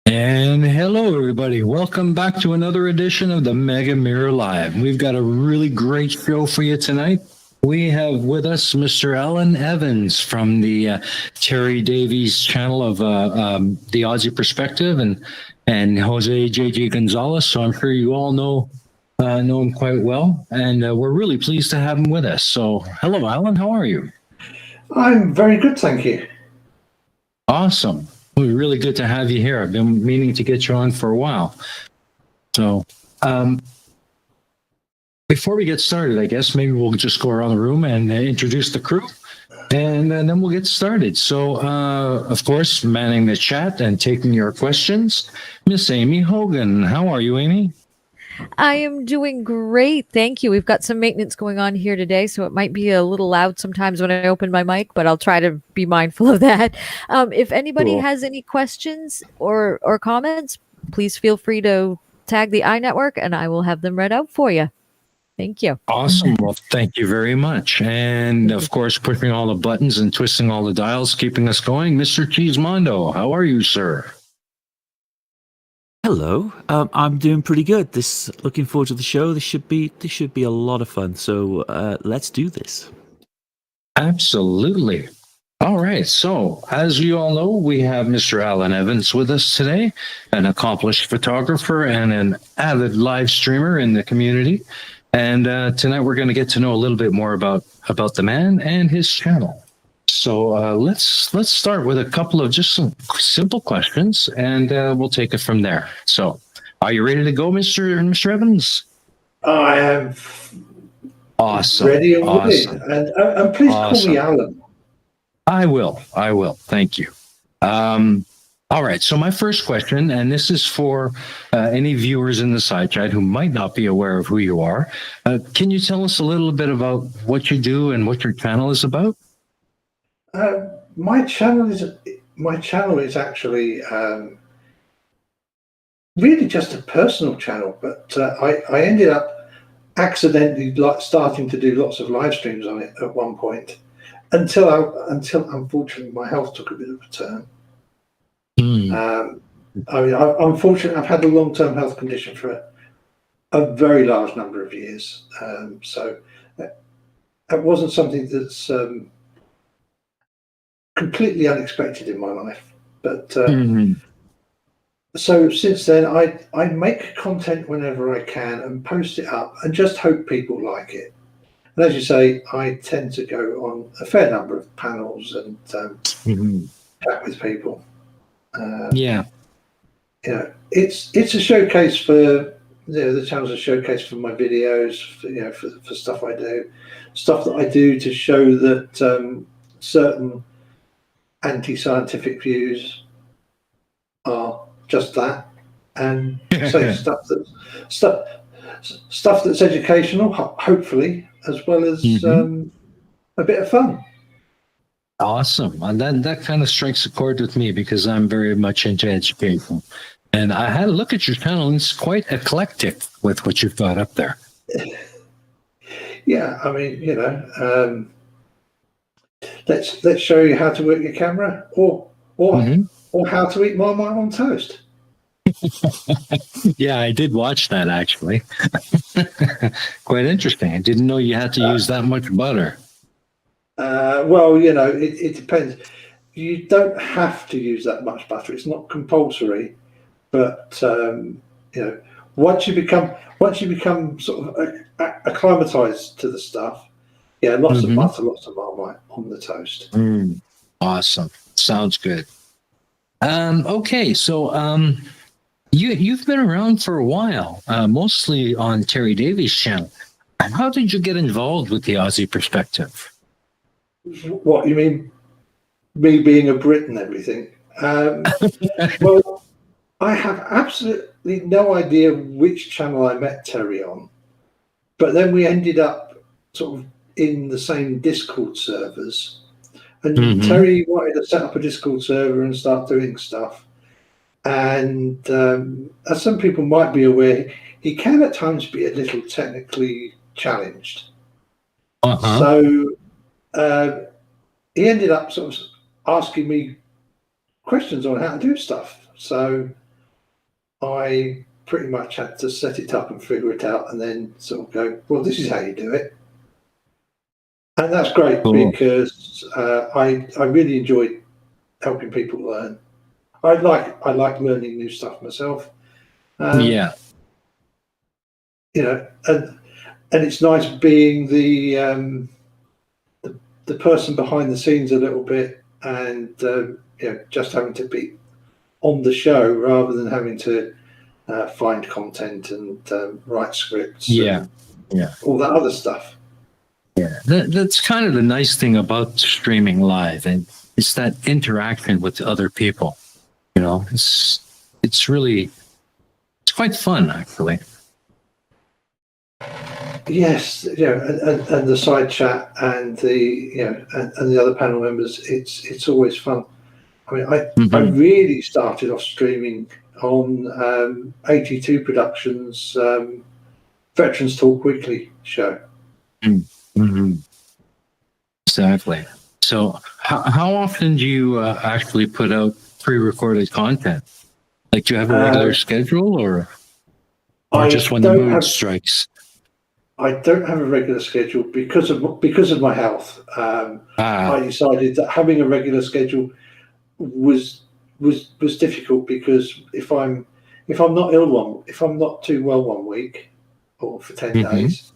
And hello, everybody. Welcome back to another edition of the Mega Mirror Live. We've got a really great show for you tonight. We have with us Mr. Alan Evans from the Terry Davies channel of the Aussie Perspective and Jose J.J. Gonzalez. So I'm sure you all know him quite well. And we're really pleased to have him with us. So hello, Alan. How are you? I'm very good, thank you. Awesome. Well, really good to have you here. I've been meaning to get you on for a while. So before we get started, I guess maybe we'll just go around the room and introduce the crew, and then we'll get started. So, of course, manning the chat and taking your questions, Miss Aimee Hogan. How are you, Aimee? I am doing great. Thank you. We've got some maintenance going on here today, so it might be a little loud sometimes when I open my mic, but I'll try to be mindful of that. If anybody has any questions or comments, please feel free to tag the EiE Network and I will have them read out for you. Thank you. Awesome. Well, thank you very much. And of course, pushing all the buttons and twisting all the dials, keeping us going, Mr. Cheesemondo. How are you, sir? Hello. I'm doing pretty good. Looking forward to the show. This should be a lot of fun. So let's do this. Absolutely. All right. So, as you all know, we have Mr. Alan Evans with us today, an accomplished photographer and an avid live streamer in the community. And tonight we're going to get to know a little bit more about the man and his channel. So let's start with a couple of just some simple questions, and we'll take it from there. So, are you ready to go, Mr. Evans? I am Awesome. ready and willing. Awesome. And please call me Alan. I will. Thank you. All right. So my first question, and this is for any viewers in the side chat who might not be aware of who you are. Can you tell us a little bit about what you do and what your channel is about? My channel is actually really just a personal channel, but I ended up accidentally starting to do lots of live streams on it at one point, until unfortunately my health took a bit of a turn. Unfortunately, I've had a long-term health condition for a very large number of years, so that wasn't something that's completely unexpected in my life. But so since then, I make content whenever I can and post it up and just hope people like it. And as you say, I tend to go on a fair number of panels and chat with people. It's a showcase for the channel's a showcase for my videos, for stuff that I do to show that certain anti-scientific views are just that, and say stuff that's educational, hopefully, as well as a bit of fun. Awesome. And that kind of strikes a chord with me because I'm very much into education. And I had a look at your channel, and it's quite eclectic with what you've got up there. Yeah, I mean, let's show you how to work your camera, or how to eat Marmite on toast. Yeah, I did watch that actually. Quite interesting. I didn't know you had to use that much butter. Well, it depends. You don't have to use that much butter. It's not compulsory, but once you become sort of acclimatized to the stuff, lots of butter, lots of Marmite on the toast. Awesome. Sounds good. Okay, so you've been around for a while, mostly on Terry Davies' channel. How did you get involved with the Aussie perspective? What you mean, me being a Brit and everything? Well, I have absolutely no idea which channel I met Terry on, but then we ended up sort of in the same Discord servers, and Terry wanted to set up a Discord server and start doing stuff. And as some people might be aware, he can at times be a little technically challenged. So he ended up sort of asking me questions on how to do stuff. So I pretty much had to set it up and figure it out, and then sort of go, well, this is how you do it. And that's great because I really enjoyed helping people learn. I like learning new stuff myself. And it's nice being the person behind the scenes a little bit, and just having to be on the show rather than having to find content and write scripts. And all that other stuff. Yeah, that's kind of the nice thing about streaming live, and it's that interaction with other people. It's quite fun actually. Yes, and the side chat and the and the other panel members. It's always fun. I mean, I really started off streaming on 82 Productions Veterans Talk Weekly show. Mm-hmm. Exactly. So how often do you actually put out pre-recorded content? Like, do you have a regular schedule, or just when the mood strikes? I don't have a regular schedule because of my health. I decided that having a regular schedule was difficult, because if I'm not too well one week or for 10 days,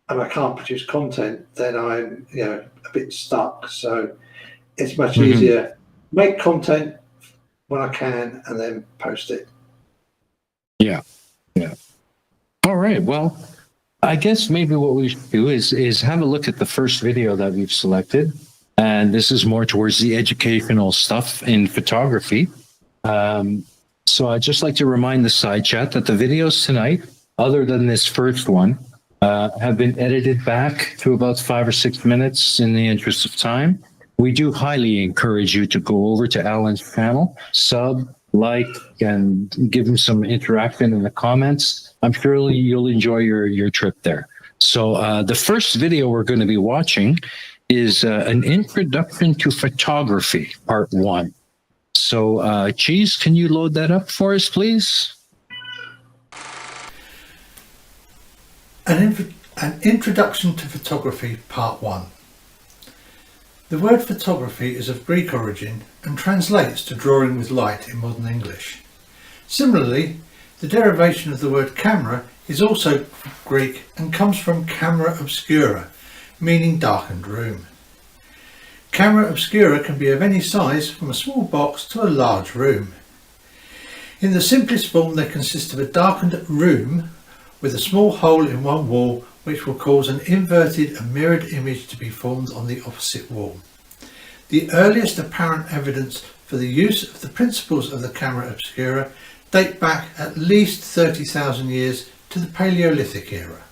and I can't produce content, then I'm a bit stuck. So it's much easier make content when I can and then post it. Yeah. All right. Well, I guess maybe what we should do is have a look at the first video that we've selected. And this is more towards the educational stuff in photography. So I'd just like to remind the side chat that the videos tonight, other than this first one, have been edited back to about 5 or 6 minutes in the interest of time. We do highly encourage you to go over to Alan's channel, sub, like, and give him some interaction in the comments. I'm sure you'll enjoy your trip there. So the first video we're going to be watching is an introduction to photography, part 1. So Cheese, can you load that up for us, please? An introduction to photography, part 1. The word photography is of Greek origin and translates to drawing with light in modern English. Similarly, the derivation of the word camera is also Greek and comes from camera obscura, meaning darkened room. Camera obscura can be of any size, from a small box to a large room. In the simplest form, they consist of a darkened room with a small hole in one wall, which will cause an inverted and mirrored image to be formed on the opposite wall. The earliest apparent evidence for the use of the principles of the camera obscura date back at least 30,000 years to the Paleolithic era.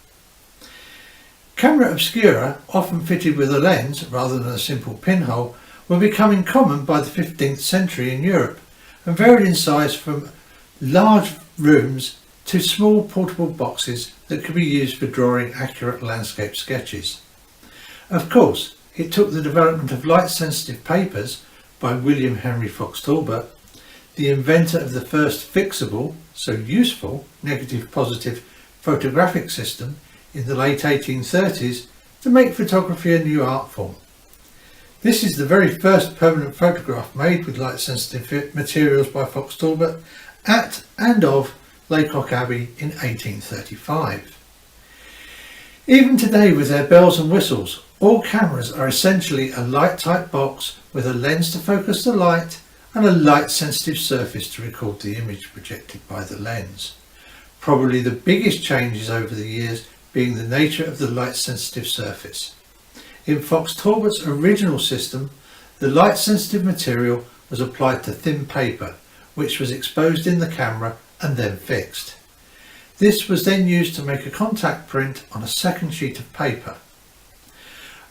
Camera obscura, often fitted with a lens rather than a simple pinhole, were becoming common by the 15th century in Europe, and varied in size from large rooms to small portable boxes that could be used for drawing accurate landscape sketches. Of course, it took the development of light-sensitive papers by William Henry Fox Talbot, the inventor of the first fixable, so useful, negative-positive photographic system in the late 1830s, to make photography a new art form. This is the very first permanent photograph made with light-sensitive materials by Fox Talbot at and of Laycock Abbey in 1835. Even today, with their bells and whistles, all cameras are essentially a light-tight box with a lens to focus the light and a light-sensitive surface to record the image projected by the lens. Probably the biggest changes over the years being the nature of the light-sensitive surface. In Fox Talbot's original system, the light-sensitive material was applied to thin paper, which was exposed in the camera and then fixed. This was then used to make a contact print on a second sheet of paper.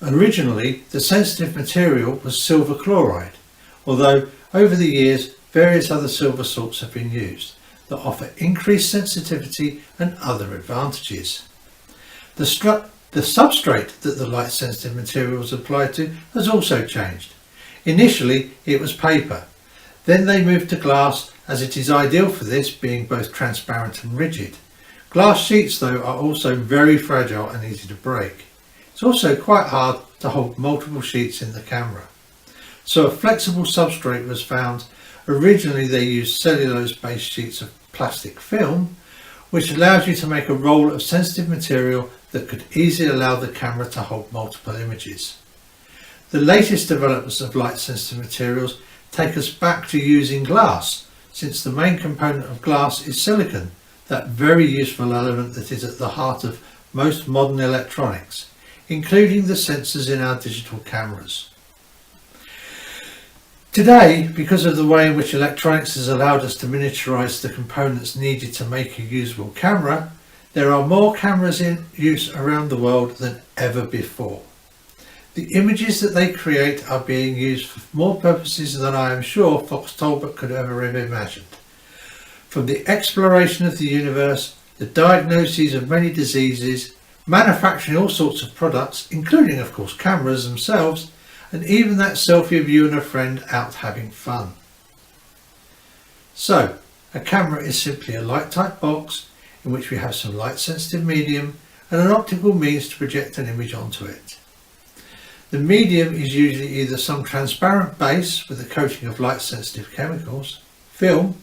Originally, the sensitive material was silver chloride, although over the years various other silver salts have been used that offer increased sensitivity and other advantages. The substrate that the light sensitive material was applied to has also changed. Initially it was paper, then they moved to glass, as it is ideal for this, being both transparent and rigid. Glass sheets though are also very fragile and easy to break. It's also quite hard to hold multiple sheets in the camera. So a flexible substrate was found. Originally they used cellulose based sheets of plastic film, which allows you to make a roll of sensitive material that could easily allow the camera to hold multiple images. The latest developments of light sensitive materials take us back to using glass, since the main component of glass is silicon, that very useful element that is at the heart of most modern electronics, including the sensors in our digital cameras. Today, because of the way in which electronics has allowed us to miniaturize the components needed to make a usable camera, there are more cameras in use around the world than ever before. The images that they create are being used for more purposes than I am sure Fox Talbot could ever have imagined. From the exploration of the universe the diagnoses of many diseases, manufacturing all sorts of products, including of course cameras themselves, and even that selfie of you and a friend out having fun. So, a camera is simply a light type box in which we have some light sensitive medium and an optical means to project an image onto it. The medium is usually either some transparent base with a coating of light sensitive chemicals, film,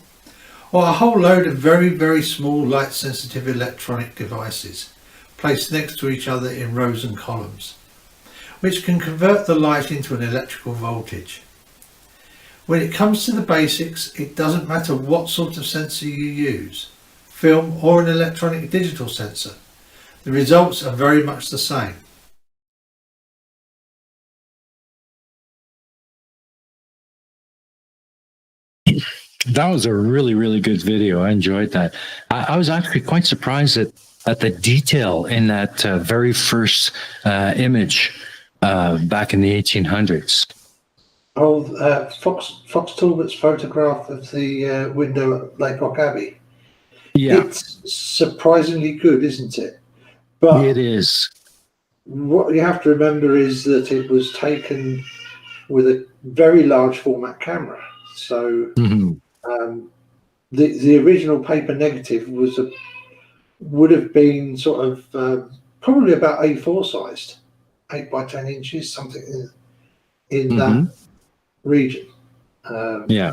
or a whole load of very, very small light sensitive electronic devices placed next to each other in rows and columns, which can convert the light into an electrical voltage. When it comes to the basics, it doesn't matter what sort of sensor you use, film or an electronic digital sensor. The results are very much the same. That was a really, really good video. I enjoyed that. I was actually quite surprised at the detail in that very first image back in the 1800s. Oh, Fox Talbot's photograph of the window at Lake Rock Abbey. Yeah, It's surprisingly good, isn't it? But it is. what you have to remember is that it was taken with a very large format camera. So Mhm. the original paper negative would have been sort of probably about A4 sized, 8 by 10 inches, something in that region. Yeah,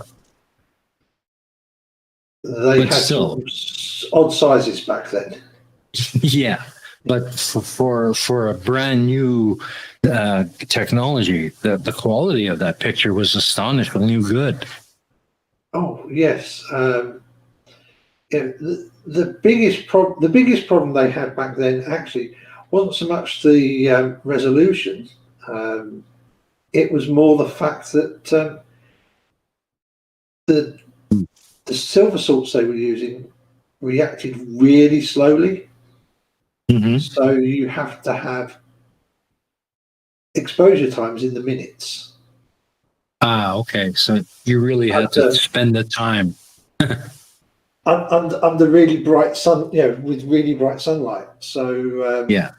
They but had still, some odd sizes back then. yeah. But for a brand new technology, the quality of that picture was astonishingly good. Oh yes, yeah, the biggest problem they had back then actually wasn't so much the resolution. It was more the fact that the silver salts they were using reacted really slowly. So you have to have exposure times in the minutes. Ah, okay. So you really had to spend the time. Under really bright sun, with really bright sunlight. So Yeah.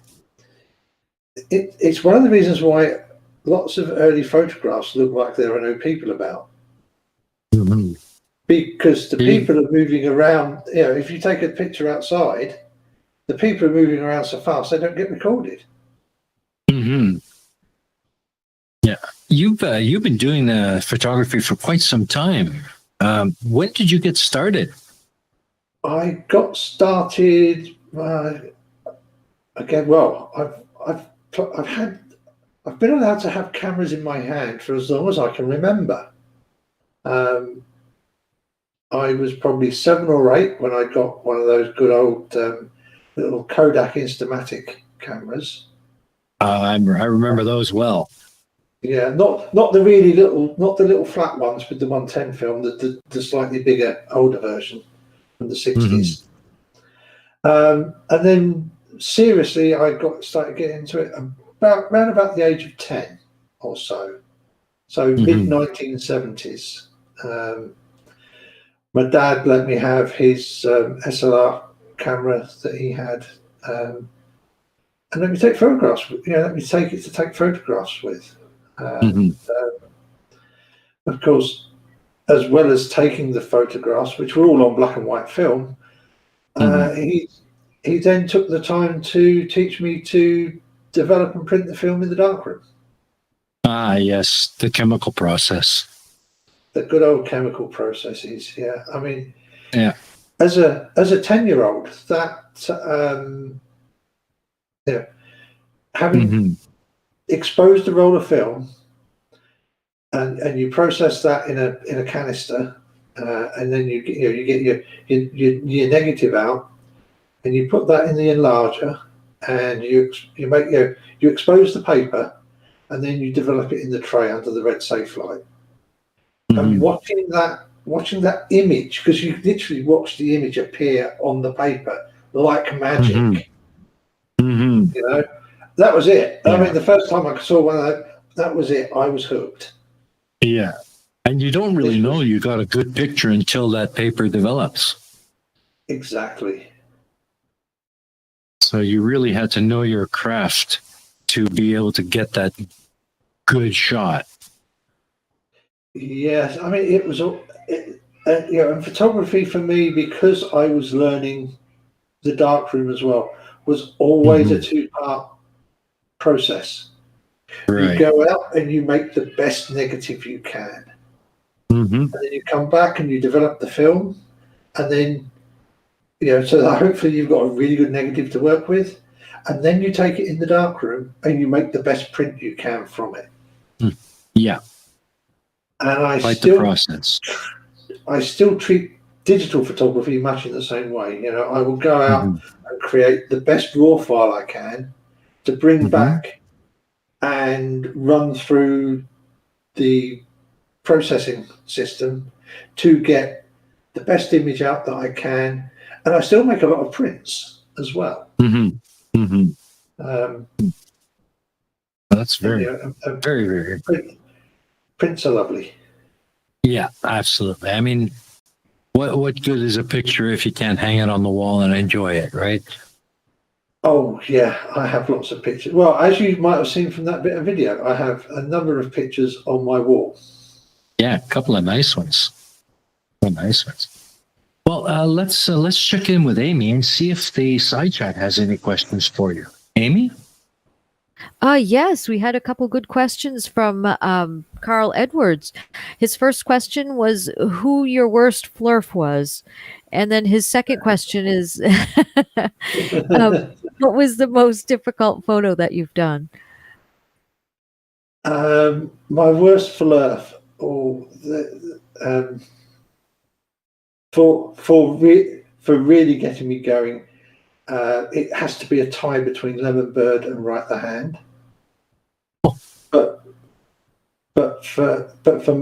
It's one of the reasons why lots of early photographs look like there are no people about. Because the people are moving around. If you take a picture outside, the people are moving around so fast they don't get recorded. Yeah, you've been doing photography for quite some time. When did you get started? I got started again. Well, I've been allowed to have cameras in my hand for as long as I can remember. I was probably 7 or 8 when I got one of those good old little Kodak Instamatic cameras. I remember those well. Yeah, not the really little, not the little flat ones with the 110 film, the slightly bigger, older version from the 60s. And then seriously, I started getting into it around about the age of 10 or so. So mid 1970s. My dad let me have his SLR camera that he had, and let me take photographs. Let me take it to take photographs with. Of course, as well as taking the photographs, which were all on black and white film, he then took the time to teach me to develop and print the film in the darkroom. Ah, yes, the chemical process. The good old chemical processes. Yeah, I mean, yeah. As a 10-year-old, that having exposed a roll of film, and you process that in a canister, and then you get your negative out, and you put that in the enlarger, and you expose the paper, and then you develop it in the tray under the red safe light. And watching that image, because you literally watch the image appear on the paper like magic. That was it. Yeah. I mean, the first time I saw one, that was it. I was hooked. Yeah, and you don't really know you got a good picture until that paper develops. Exactly. So you really had to know your craft to be able to get that good shot. Yes, I mean it was and photography for me, because I was learning the darkroom as well, was always a two-part process. You Right. go out and you make the best negative you can, and then you come back and you develop the film, and then so that hopefully you've got a really good negative to work with, and then you take it in the darkroom and you make the best print you can from it. Yeah. And I Quite still the process. I still treat digital photography much in the same way. I will go out and create the best raw file I can to bring back and run through the processing system to get the best image out that I can. And I still make a lot of prints as well. That's very, very, very. Prints are lovely. Yeah, absolutely. I mean, what good is a picture if you can't hang it on the wall and enjoy it, right? Oh, yeah, I have lots of pictures. Well, as you might have seen from that bit of video, I have a number of pictures on my wall. Yeah, a couple of nice ones. Well, let's check in with Aimee and see if the side chat has any questions for you. Aimee? Yes, we had a couple good questions from Carl Edwards. His first question was who your worst flirf was. And then his second question is what was the most difficult photo that you've done? My worst flirf, for really getting me going, it has to be a tie between Lemon Bird and Right the Hand. But for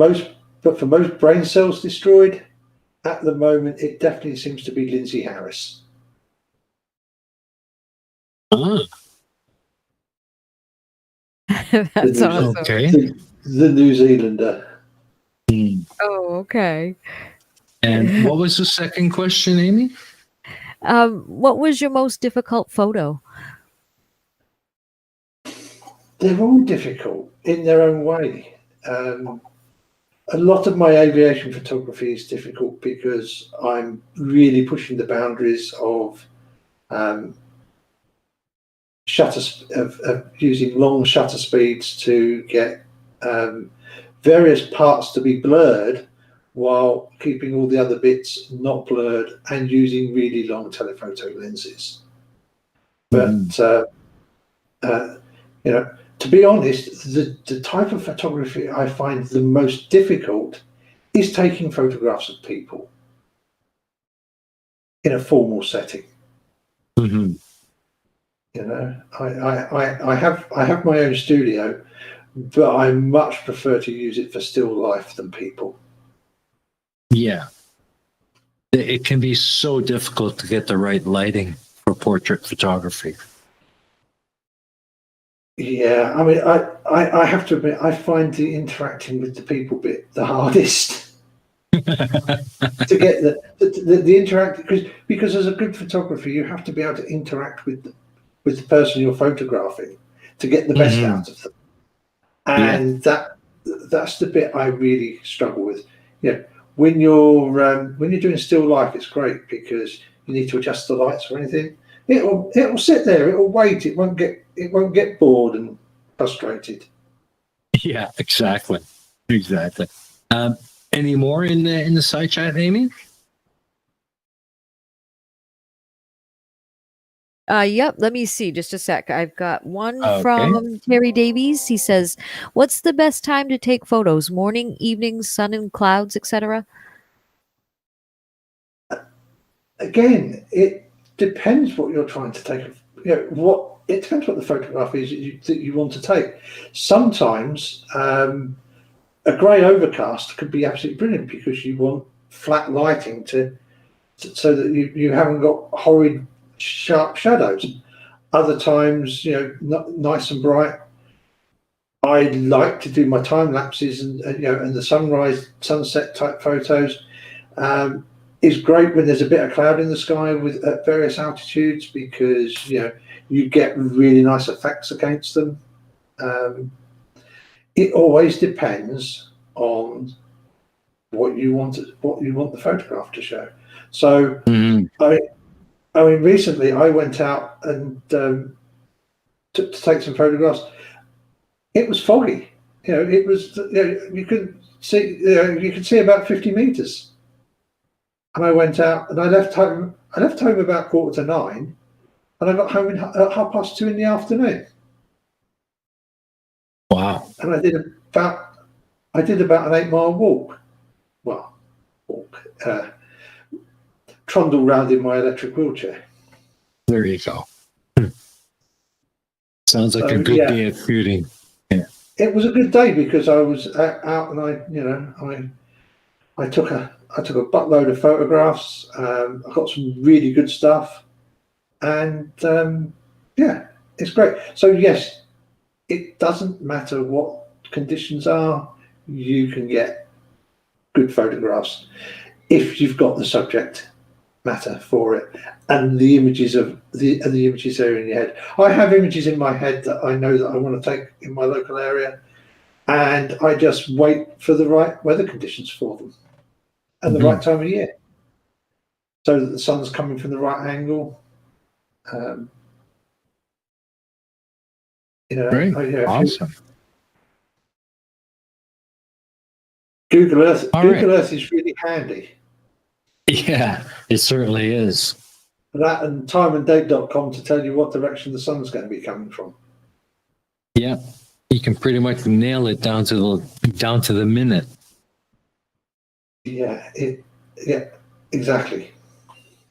most brain cells destroyed, at the moment, it definitely seems to be Lindsay Harris. That's awesome. Okay. The New Zealander. Oh, okay. And what was the second question, Aimee? What was your most difficult photo? They're all difficult in their own way. A lot of my aviation photography is difficult because I'm really pushing the boundaries of using long shutter speeds to get various parts to be blurred while keeping all the other bits not blurred, and using really long telephoto lenses. But to be honest, the type of photography I find the most difficult is taking photographs of people in a formal setting. I have my own studio, but I much prefer to use it for still life than people. Yeah. It can be so difficult to get the right lighting for portrait photography. Yeah, I mean, I have to admit, I find the interacting with the people bit the hardest. To get the interact, because as a good photographer, you have to be able to interact with the person you're photographing to get the best out of them, and that's the bit I really struggle with. When you're doing still life, it's great because you need to adjust the lights or anything. It'll sit there. It'll wait. It won't get bored and frustrated. Yeah, exactly. Any more in the side chat, Aimee? Yep. Let me see. Just a sec. I've got one from Terry Davies. He says, "What's the best time to take photos? Morning, evening, sun and clouds, etc." Again, it depends what you're trying to take. It depends what the photograph is that you want to take. Sometimes a grey overcast could be absolutely brilliant because you want flat lighting so that you haven't got horrid sharp shadows. Other times, nice and bright. I like to do my time lapses and the sunrise, sunset type photos. is great when there's a bit of cloud in the sky at various altitudes, because you get really nice effects against them. It always depends on what you want the photograph to show. So I mean, recently I went out and to take some photographs. It was foggy. It was you could see about 50 meters. And I went out and I left home about 8:45, and I got home at 2:30 in the afternoon. Wow. And I did about an 8-mile walk. Well, trundle round in my electric wheelchair. There you go. Sounds like a good day of shooting. Yeah. It was a good day because I was out and I took a buttload of photographs. I got some really good stuff, and it's great. So yes, it doesn't matter what conditions are, you can get good photographs if you've got the subject matter for it and the images of the images there in your head. I have images in my head that I know that I want to take in my local area, and I just wait for the right weather conditions for them and the right time of year, so that the sun's coming from the right angle. Great. Awesome. Google Earth is really handy. Yeah, it certainly is. That and timeanddate.com to tell you what direction the sun's going to be coming from. Yeah, you can pretty much nail it down to the minute. Yeah, exactly.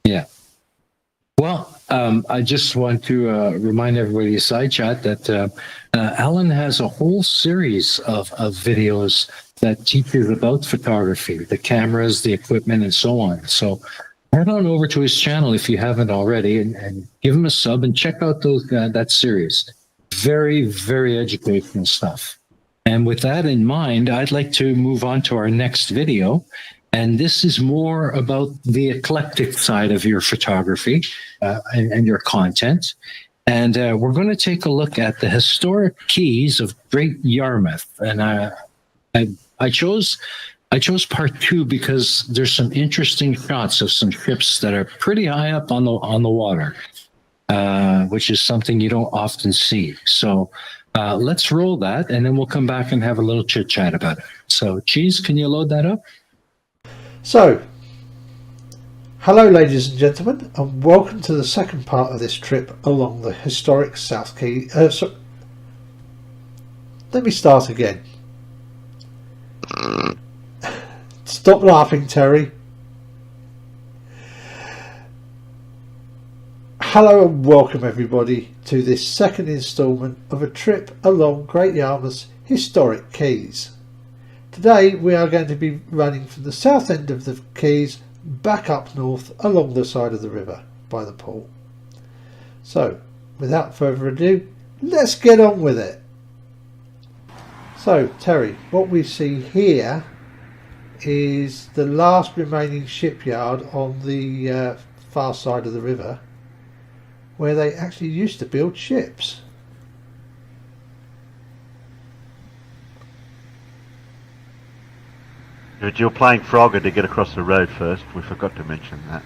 Yeah. Well, I just want to remind everybody in side chat that Alan has a whole series of videos that teaches about photography, the cameras, the equipment, and so on. So head on over to his channel if you haven't already, and give him a sub and check out that series. Very, very educational stuff. And with that in mind, I'd like to move on to our next video. And this is more about the eclectic side of your photography and your content. And we're going to take a look at the historic quays of Great Yarmouth. And I chose part 2 because there's some interesting shots of some ships that are pretty high up on the water, which is something you don't often see. So let's roll that, and then we'll come back and have a little chit chat about it. So, Cheese, can you load that up? So, hello ladies and gentlemen, and welcome to the second part of this trip along the historic South Quay. Let me start again. Stop laughing, Terry. Hello and welcome everybody to this second instalment of a trip along Great Yarmouth's historic quays. Today we are going to be running from the south end of the quays back up north along the side of the river by the pool. So without further ado, let's get on with it. So Terry, what we see here is the last remaining shipyard on the far side of the river, where they actually used to build ships. But you're playing Frogger to get across the road first. We forgot to mention that.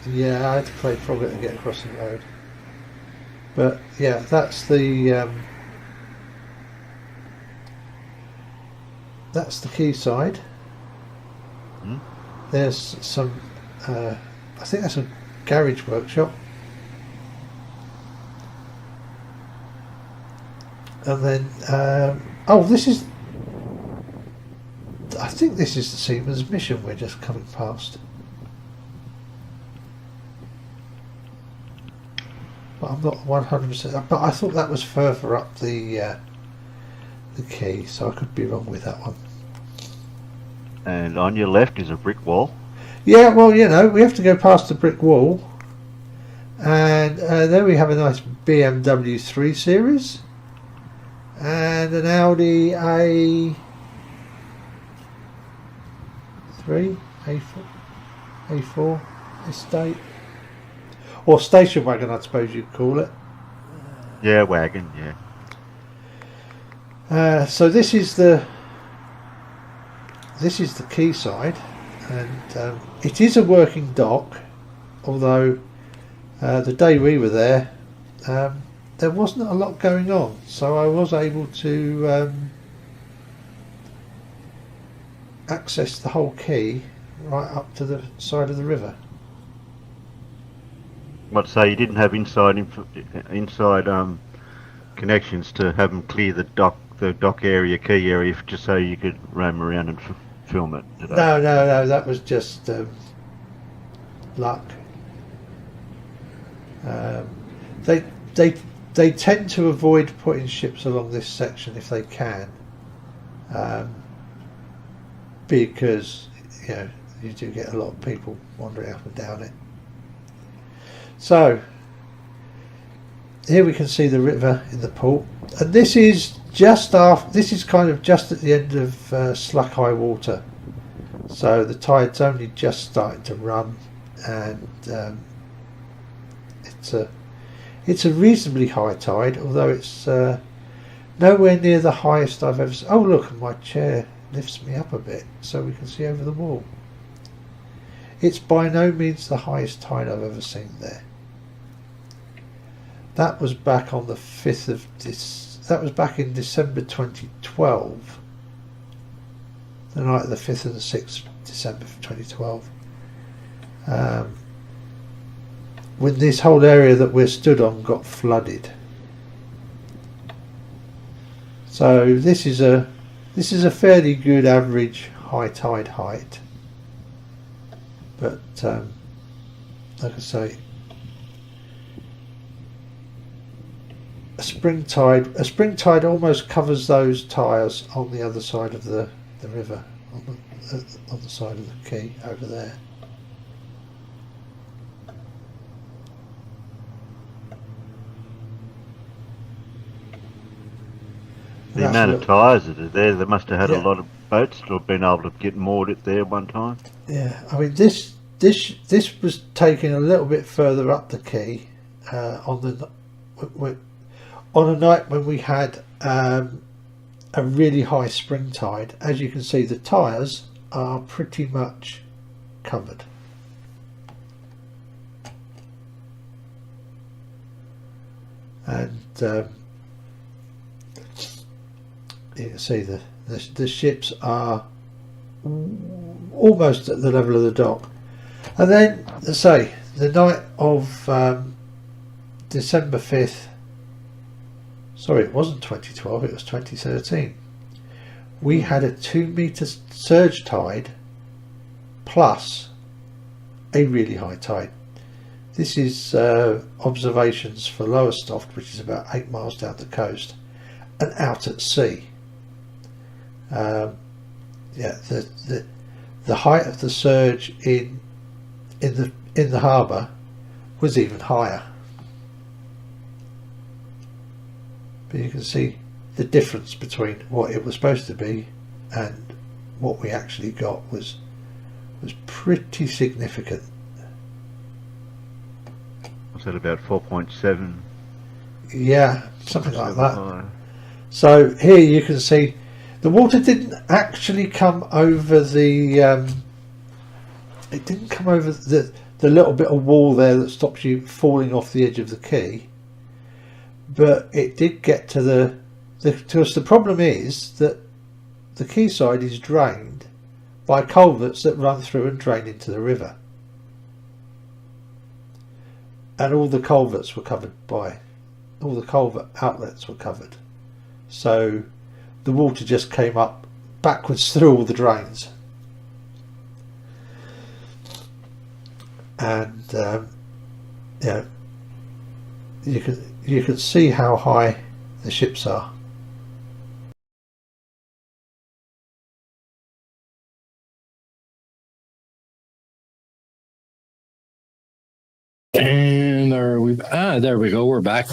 Yeah, I had to play Frogger to get across the road. But yeah, that's the quayside. There's some, I think that's a garage workshop. And then, this is, I think this is the Seaman's Mission we're just coming past. But I'm not 100%, but I thought that was further up the quay, so I could be wrong with that one. And on your left is a brick wall. Yeah, well, you know, we have to go past the brick wall. And then we have a nice BMW 3 Series. And an Audi A3, A4. A4 estate, or station wagon, I suppose you'd call it. Yeah, wagon, yeah. So this is the quayside, and it is a working dock, although the day we were there there wasn't a lot going on, so I was able to access the whole quay right up to the side of the river. What say you didn't have inside connections to have them clear the dock area, quay area, just so you could roam around and film it? Did I? No, that was just luck. They tend to avoid putting ships along this section if they can, because you do get a lot of people wandering up and down it. So here we can see the river in the port, and this is kind of just at the end of slack high water, so the tide's only just starting to run, and it's a reasonably high tide, although it's nowhere near the highest I've ever seen. Oh look, my chair lifts me up a bit so we can see over the wall. It's by no means the highest tide I've ever seen there. That was back on the 5th of that was back in December 2012, the night of the 5th and the 6th of December 2012, when this whole area that we're stood on got flooded. So this is a fairly good average high tide height, but like I say, a spring tide almost covers those tyres on the other side of the river, on the side of the quay over there. The amount of tyres that are there, they must have had a lot of boats to have been able to get moored at there one time. Yeah, I mean this was taken a little bit further up the quay on a night when we had a really high spring tide. As you can see, the tyres are pretty much covered. And you can see the ships are almost at the level of the dock. And then, let's say, the night of December 5th, sorry, it wasn't 2012, it was 2013, we had a 2-metre surge tide plus a really high tide. This is observations for Lowestoft, which is about 8 miles down the coast and out at sea. Yeah, the height of the surge in the harbour was even higher. But you can see the difference between what it was supposed to be and what we actually got was pretty significant. Was that about 4.7? Yeah, something like that. High. So here you can see the water didn't actually come over the it didn't come over the little bit of wall there that stops you falling off the edge of the quay, but it did get to because the problem is that the quayside is drained by culverts that run through and drain into the river, and all the culverts were covered by all the culvert outlets were covered, so the water just came up backwards through all the drains. And yeah, you can see how high the ships are. And there we go. We're back.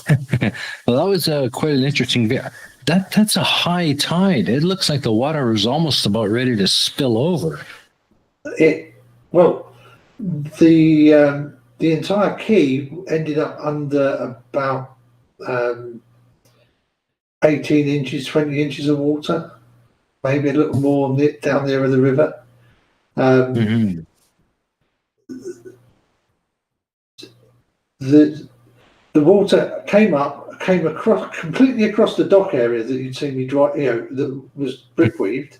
Well, that was quite an interesting video. That's a high tide. It looks like the water is almost about ready to spill over. Well, the entire quay ended up under about 18 inches, 20 inches of water, maybe a little more down near the river. The water came across completely across the dock area that you'd seen me drive, that was brick weaved,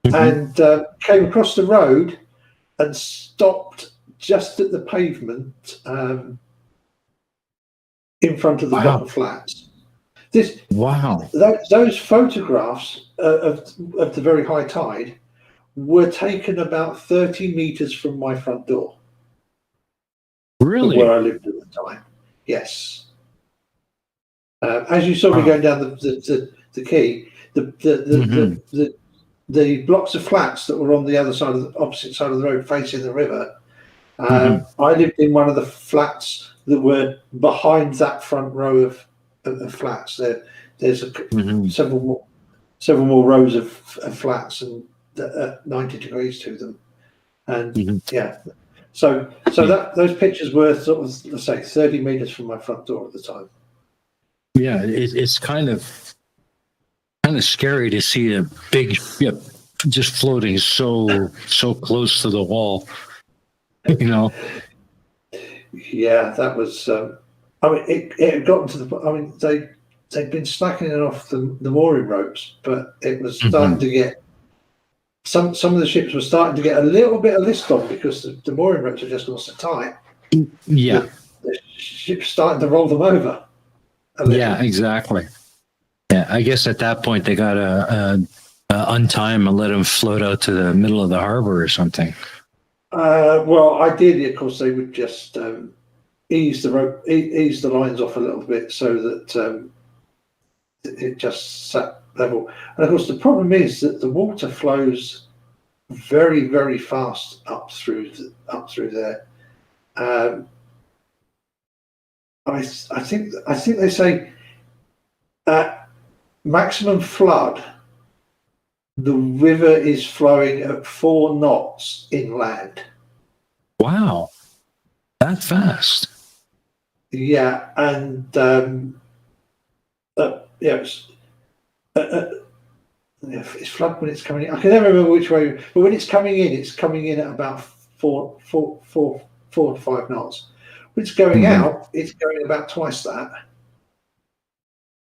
and came across the road and stopped just at the pavement in front of the bottom flats. Those photographs of the very high tide were taken about 30 meters from my front door. Really? Where I lived at the time. Yes. As you saw me going down the quay, the blocks of flats that were on the opposite side of the road facing the river. I lived in one of the flats that were behind that front row of flats. There's several more rows of flats and 90 degrees to them, and So those pictures were sort of, let's say, 30 meters from my front door at the time. Yeah, it's kind of scary to see a big ship just floating so close to the wall. Yeah, that was. It had gotten to the. They'd been slackening off the mooring ropes, but it was starting to get. Some of the ships were starting to get a little bit of list on because the mooring ropes are just not so tight. Yeah, the ship's starting to roll them over. Yeah, exactly. Yeah, I guess at that point they got to untime and let them float out to the middle of the harbor or something. Well, ideally, of course, they would just ease the lines off a little bit so that it just sat level. And of course, the problem is that the water flows very, very fast up through there. I think they say at maximum flood, the river is flowing at 4 knots inland. Wow, that fast? Yeah, and it's flood when it's coming in. I can never remember which way, but when it's coming in at about 4 to 5 knots. When it's going out, it's going about twice that.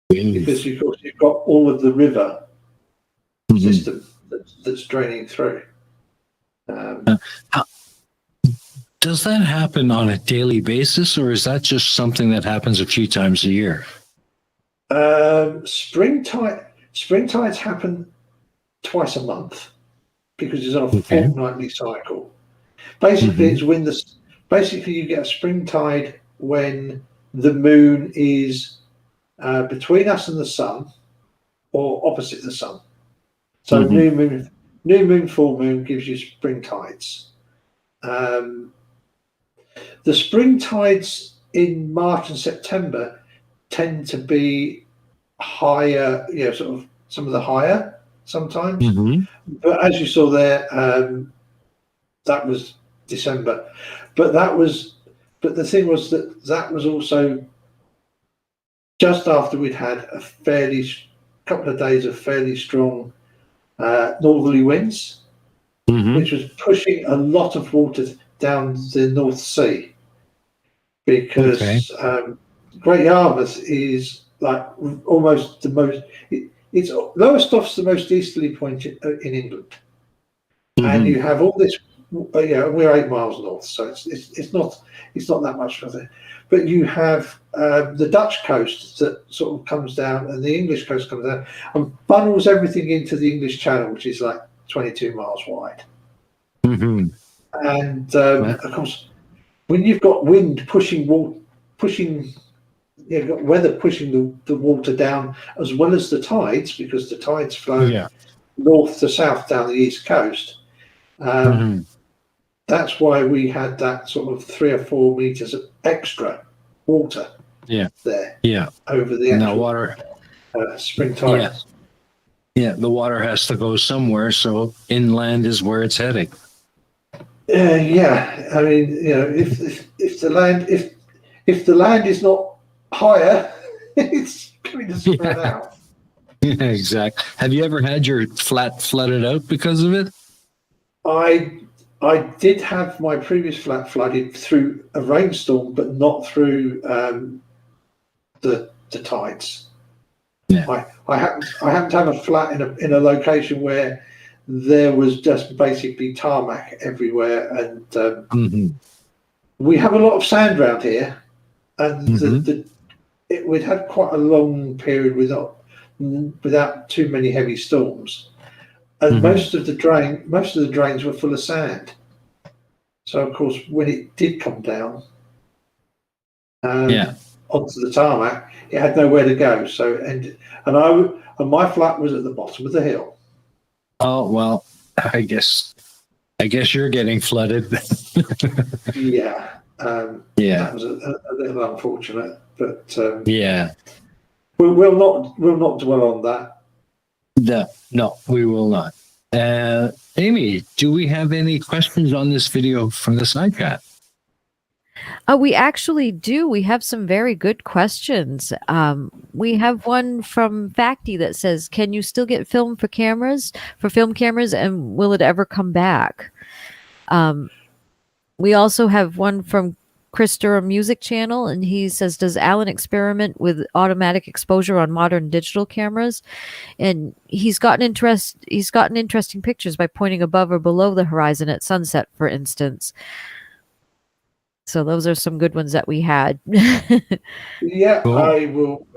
Because of course you've got all of the river system that's draining through. Does that happen on a daily basis, or is that just something that happens a few times a year? Spring tides happen twice a month because it's on a fortnightly cycle. Basically, it's when you get a spring tide when the moon is between us and the sun, or opposite the sun. So new moon, full moon gives you spring tides. The spring tides in March and September tend to be higher, sort of some of the higher sometimes. But as you saw there, that was December. But the thing was that was also just after we'd had a couple of days of fairly strong northerly winds, which was pushing a lot of water down the North Sea, because Great Yarmouth is like almost the most. It's Lowestoft's the most easterly point in England, and you have all this. We're 8 miles north, so it's not that much further. But you have the Dutch coast that sort of comes down, and the English coast comes down, and funnels everything into the English Channel, which is like 22 miles wide. And of course, when you've got wind you've got weather pushing the water down, as well as the tides, because the tides flow north to south down the east coast. That's why we had that sort of 3 or 4 meters of extra water there over the actual water spring tide. The water has to go somewhere, so inland is where it's heading. Yeah, I mean, if the land is not higher, it's going to spread out. Yeah, exactly. Have you ever had your flat flooded out because of it? I did have my previous flat flooded through a rainstorm, but not through the tides. Yeah. I happen to have a flat in a location where there was just basically tarmac everywhere, and we have a lot of sand around here, and we'd had quite a long period without too many heavy storms, and most of the drains were full of sand. So of course, when it did come down onto the tarmac, it had nowhere to go. So and my flat was at the bottom of the hill. Oh well, I guess you're getting flooded. Yeah, that was a little unfortunate, but we'll not dwell on that. No, we will not. Aimee, do we have any questions on this video from the side chat? We actually do. We have some very good questions. We have one from Facty that says, "Can you still get film cameras, and will it ever come back?" We also have one from Chris Durham Music Channel, and he says, "Does Alan experiment with automatic exposure on modern digital cameras?" And he's gotten interesting pictures by pointing above or below the horizon at sunset, for instance. So those are some good ones that we had. Yeah, cool. I will.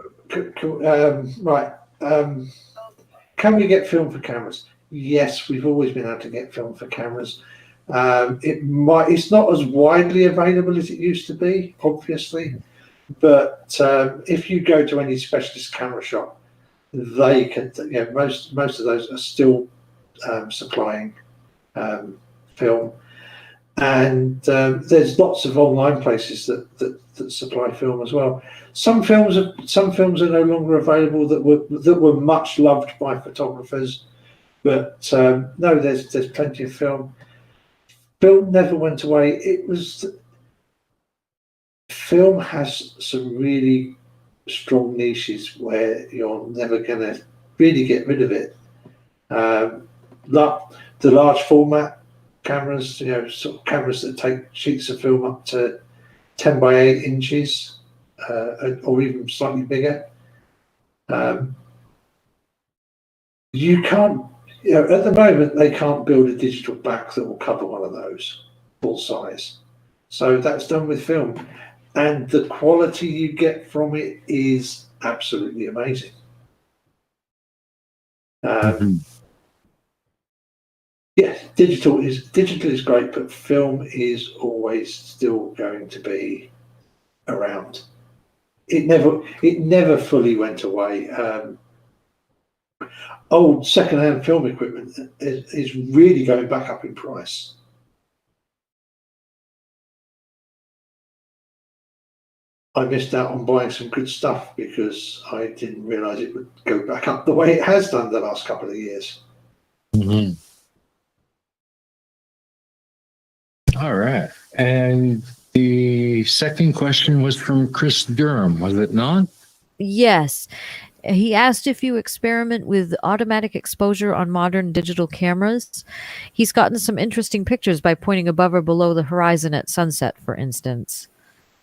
Right. Can we get film for cameras? Yes, we've always been able to get film for cameras. It's not as widely available as it used to be, obviously, but if you go to any specialist camera shop, they can. Most of those are still supplying film, and there's lots of online places that supply film as well. Some films are no longer available that were much loved by photographers, but no, there's plenty of film. Film never went away. Film has some really strong niches where you're never going to really get rid of it. The large format cameras, sort of cameras that take sheets of film up to 10 by 8 inches, or even slightly bigger. You can't. At the moment, they can't build a digital back that will cover one of those full size. So that's done with film. And the quality you get from it is absolutely amazing. Yes, digital is great, but film is always still going to be around. It never fully went away. Old second-hand film equipment is really going back up in price. I missed out on buying some good stuff because I didn't realise it would go back up the way it has done the last couple of years. All right. And the second question was from Chris Durham, was it not? Yes. He asked if you experiment with automatic exposure on modern digital cameras. He's gotten some interesting pictures by pointing above or below the horizon at sunset, for instance.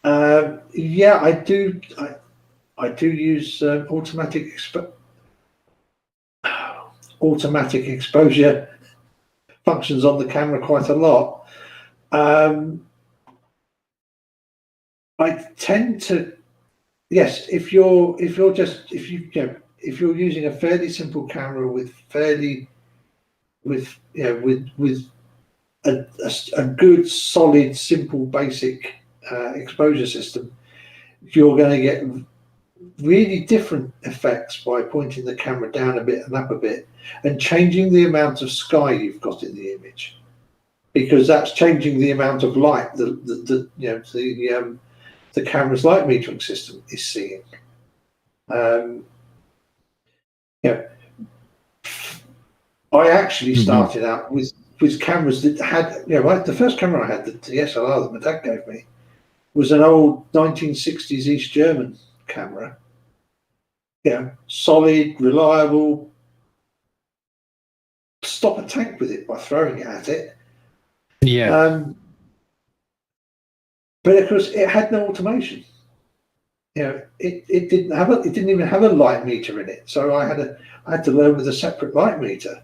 Yeah, I do. I do use automatic exposure functions on the camera quite a lot. I tend to. Yes, if you're using a fairly simple camera with a good, solid, simple, basic exposure system, you're going to get really different effects by pointing the camera down a bit and up a bit and changing the amount of sky you've got in the image, because that's changing the amount of light the camera's light metering system is seeing. I actually started out with with cameras that had, like the first camera I had, the DSLR that my dad gave me, was an old 1960s East German camera. Solid, reliable. Stop a tank with it by throwing it at it. Yeah. But of course, it had no automation. It didn't even have a light meter in it. So I had to learn with a separate light meter.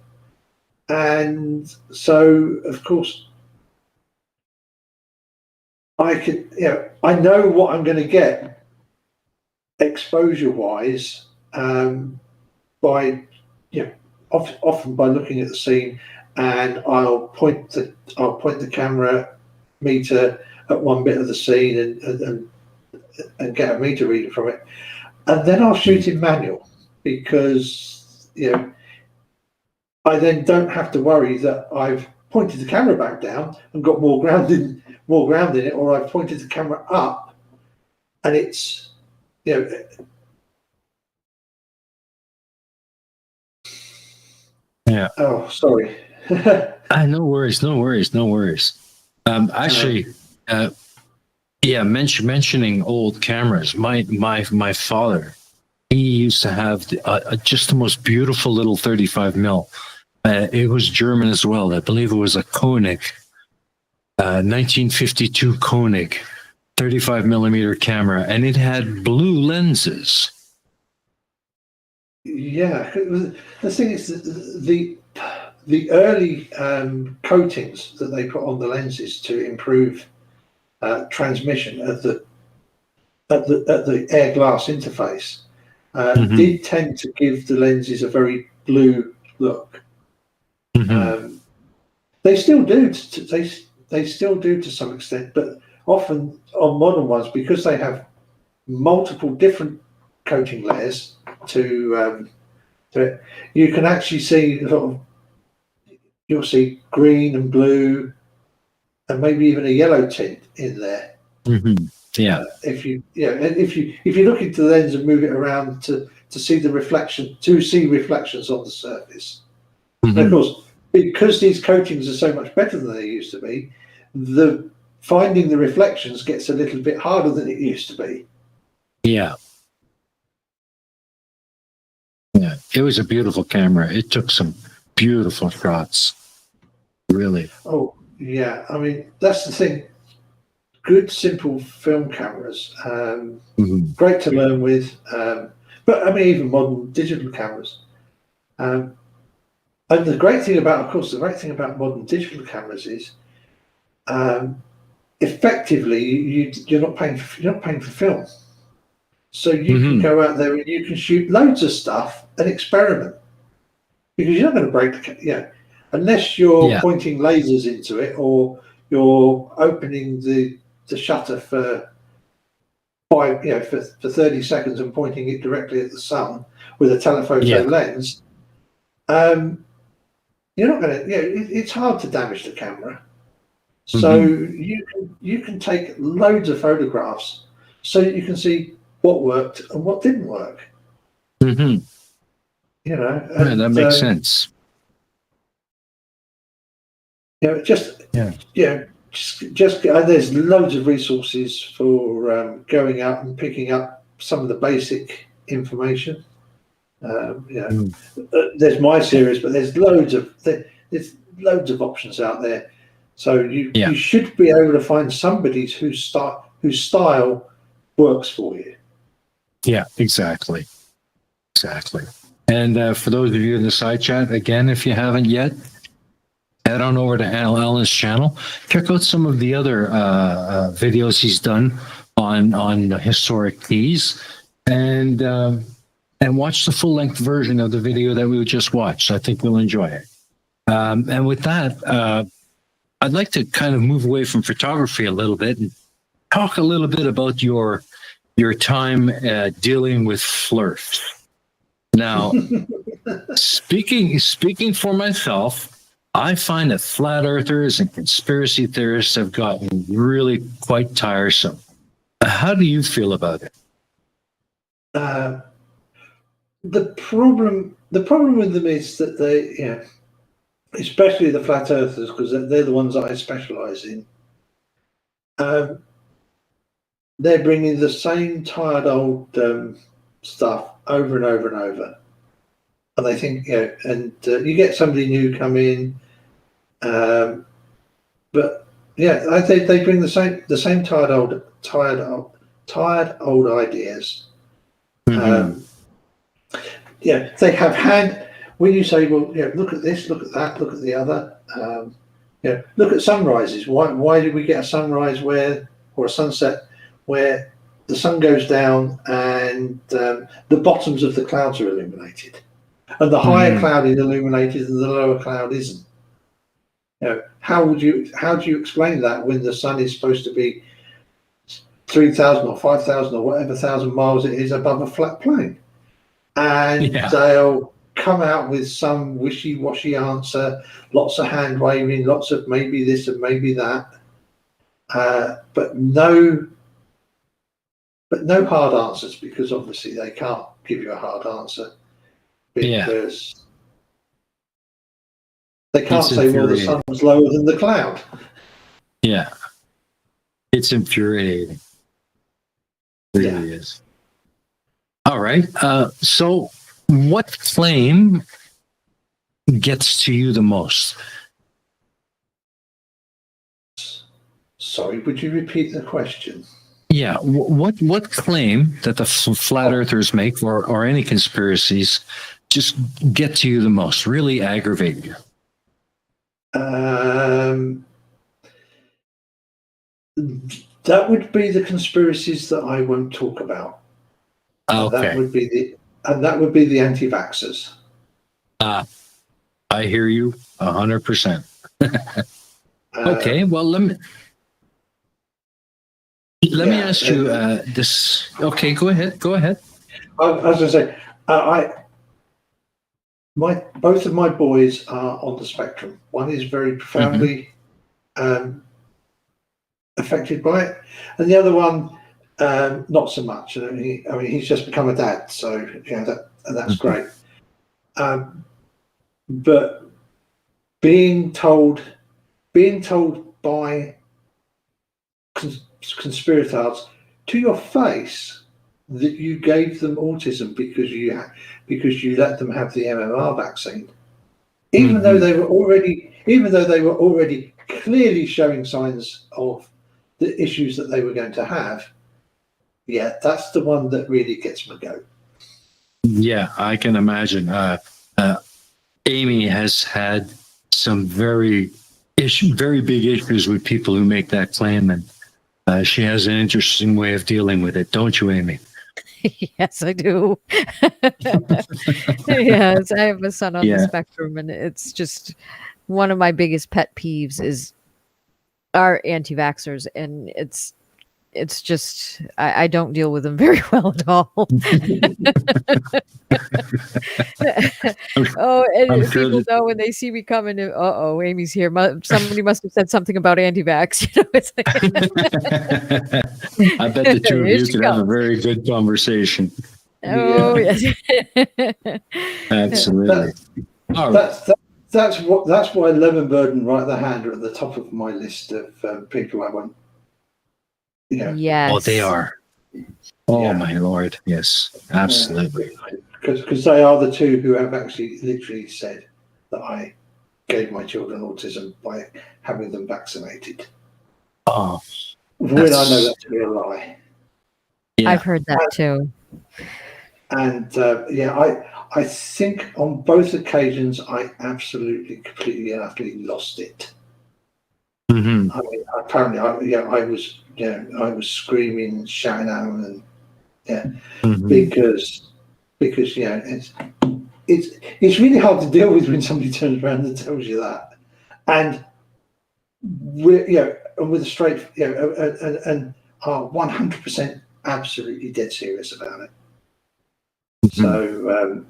And so, of course, I know what I'm going to get exposure-wise by, often by looking at the scene, and I'll point the camera meter at one bit of the scene and get a meter reading from it, and then I'll shoot in manual because I then don't have to worry that I've pointed the camera back down and got more ground in it, or I've pointed the camera up and it's Yeah. Oh, sorry. No worries. Actually, mentioning old cameras. My father, he used to have just the most beautiful little 35 mil. It was German as well. I believe it was a Koenig, 1952 Koenig, 35 millimeter camera, and it had blue lenses. Yeah, the thing is the early coatings that they put on the lenses to improve transmission at the air glass interface did tend to give the lenses a very blue look. They still do. They still do to some extent, but often on modern ones, because they have multiple different coating layers to it, you can actually see you'll see green and blue and maybe even a yellow tint in there. Yeah. If you look into the lens and move it around to see the reflection, to see reflections on the surface. And of course, because these coatings are so much better than they used to be, finding the reflections gets a little bit harder than it used to be. Yeah. Yeah, it was a beautiful camera. It took some beautiful shots. Really. Oh, yeah. I mean, that's the thing. Good, simple film cameras. Great to learn with. But I mean, even modern digital cameras. And the great thing about modern digital cameras is, effectively, you're not paying for film. So you can go out there and you can shoot loads of stuff and experiment, because you're not going to break unless you're pointing lasers into it, or you're opening the shutter for 30 seconds and pointing it directly at the sun with a telephoto lens. You're not going to. It's hard to damage the camera. So you can take loads of photographs so that you can see what worked and what didn't work. That makes sense. Just there's loads of resources for going out and picking up some of the basic information. There's my series, but there's loads of options out there. So you should be able to find somebody whose style works for you. Yeah, exactly. And for those of you in the side chat, again, if you haven't yet, head on over to Alan's channel. Check out some of the other videos he's done on historic keys, and watch the full-length version of the video that we just watched. I think you'll enjoy it. And with that, I'd like to kind of move away from photography a little bit and talk a little bit about your time dealing with flirts. Now, speaking for myself, I find that flat earthers and conspiracy theorists have gotten really quite tiresome. How do you feel about it? The problem with them is that especially the flat earthers, because they're the ones that I specialise in. They're bringing the same tired old stuff over and over and over, and they think, and you get somebody new come in, but yeah, I think they bring the same tired old ideas. Mhm. They have when you say, well, look at this, look at that, look at the other. Look at sunrises. Why did we get a sunrise or a sunset where the sun goes down and the bottoms of the clouds are illuminated, and the higher cloud is illuminated and the lower cloud isn't? How do you explain that when the sun is supposed to be 3,000 or 5,000 or whatever thousand miles it is above a flat plane? And they'll come out with some wishy-washy answer, lots of hand waving, lots of maybe this and maybe that, but no hard answers, because obviously they can't give you a hard answer, because they can't say, well, the sun's lower than the cloud. Yeah, it's infuriating. It really is. All right. So what claim gets to you the most? Sorry, would you repeat the question? Yeah. What claim that the flat earthers make, or any conspiracies, just get to you the most, really aggravate you? That would be the conspiracies that I won't talk about. Okay. That would be the anti-vaxxers. I hear you 100%. Okay, well, let me ask you this. Okay, go ahead. I was going to say, both of my boys are on the spectrum. One is very profoundly affected by it, and the other one not so much. I mean, he's just become a dad, so that's great. But being told by conspirators to your face that you gave them autism because you let them have the MMR vaccine, even though they were already clearly showing signs of the issues that they were going to have. Yeah, that's the one that really gets my goat. Yeah, I can imagine. Aimee has had some very big issues with people who make that claim, and she has an interesting way of dealing with it, don't you, Aimee? Yes, I do. Yes, I have a son on the spectrum, and it's just one of my biggest pet peeves are anti-vaxxers, and it's just I don't deal with them very well at all. And people know when they see me coming, Amy's here. Somebody must have said something about anti-vax. It's like I bet the two of you could have a very good conversation. Oh yes, absolutely. That's why Lemonbird and Right the Hand are at the top of my list of people I want. Yes. Oh, they are. Oh my Lord, yes, absolutely. Because they are the two who have actually literally said that I gave my children autism by having them vaccinated. Oh, when I know that to be a lie. Yeah. I've heard that too. And I think on both occasions I absolutely, completely, and utterly lost it. Mm-hmm. I mean, apparently, I was screaming, shouting at them, and because it's really hard to deal with when somebody turns around and tells you that, and and with a straight and are 100% absolutely dead serious about it. So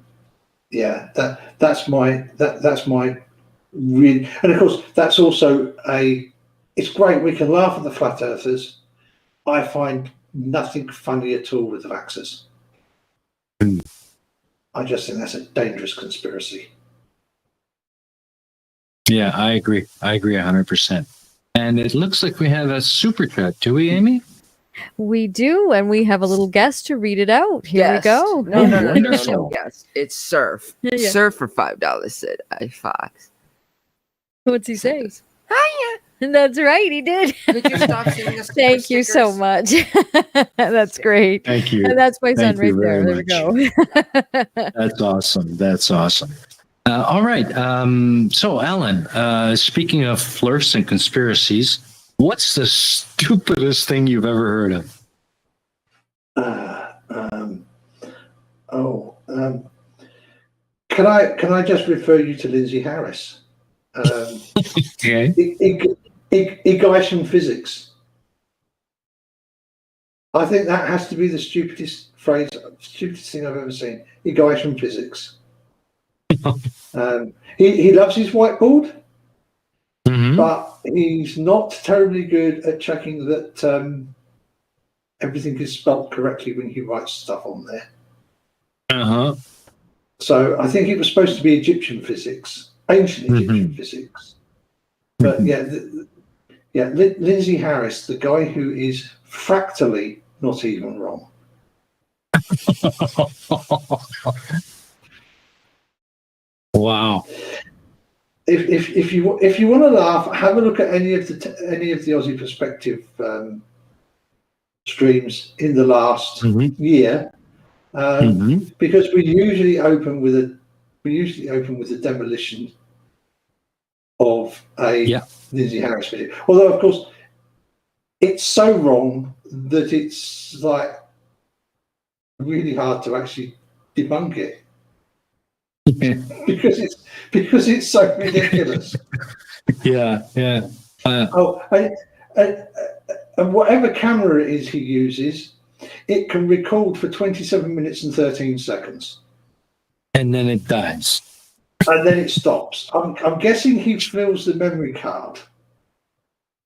that's my really, and of course that's also it's great, we can laugh at the flat earthers. I find nothing funny at all with the vaxxers. I just think that's a dangerous conspiracy. Yeah, I agree. I agree 100%. And it looks like we have a super chat. Do we, Amy? We do, and we have a little guest to read it out. Here we go. No, no, Wonderful. yes. It's Surf. Yeah, yeah. Surf for $5 said iFox. What's he say? Hiya. And that's right, he did. Could you stop sending us Thank you so stickers? much. That's great. Thank you. And that's my son Thank you right there. very There we go. That's awesome. That's awesome. All right. So, Alan, speaking of flirts and conspiracies, what's the stupidest thing you've ever heard of? Can I just refer you to Lindsay Harris? Okay. Ignition physics. I think that has to be the stupidest thing I've ever seen. Ignition physics. He loves his whiteboard, Mm-hmm. but he's not terribly good at checking that everything is spelled correctly when he writes stuff on there. Uh-huh. So I think it was supposed to be Egyptian physics, ancient Egyptian physics. But Lindsay Harris, the guy who is fractally not even wrong. Wow. If you want to laugh, have a look at any of the Aussie Perspective streams in the last year, because we usually open with a demolition of a Lindsay Harris video. Although, of course, it's so wrong that it's like really hard to actually debunk it. because it's so ridiculous. Yeah. And whatever camera it is he uses, it can record for 27 minutes and 13 seconds. And then it dies. And then it stops. I'm guessing he fills the memory card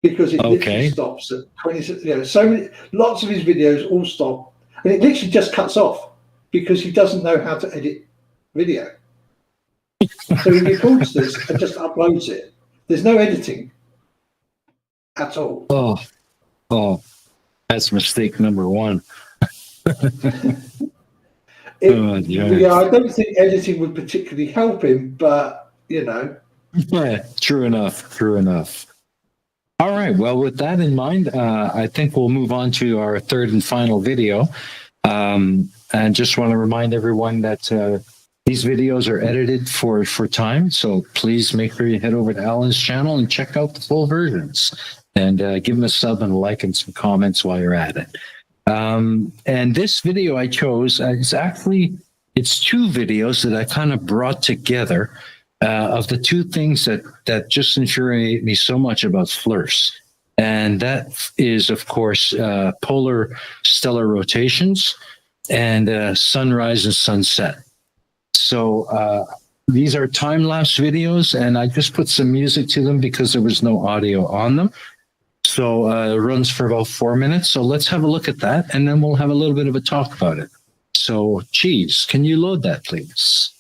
because it literally stops at 20. So many, lots of his videos all stop, and it literally just cuts off because he doesn't know how to edit video. So he records this and just uploads it. There's no editing at all. Oh, that's mistake number one. Yeah, I don't think editing would particularly help him, but Yeah, true enough. All right. Well, with that in mind, I think we'll move on to our third and final video. And just want to remind everyone that these videos are edited for time. So please make sure you head over to Alan's channel and check out the full versions. And give him a sub and a like and some comments while you're at it. And this video I chose, it's two videos that I kind of brought together of the two things that just infuriate me so much about flirts. And that is, of course, polar stellar rotations and sunrise and sunset. So these are time-lapse videos, and I just put some music to them because there was no audio on them. So it runs for about 4 minutes. So let's have a look at that, and then we'll have a little bit of a talk about it. So, Cheese, can you load that, please?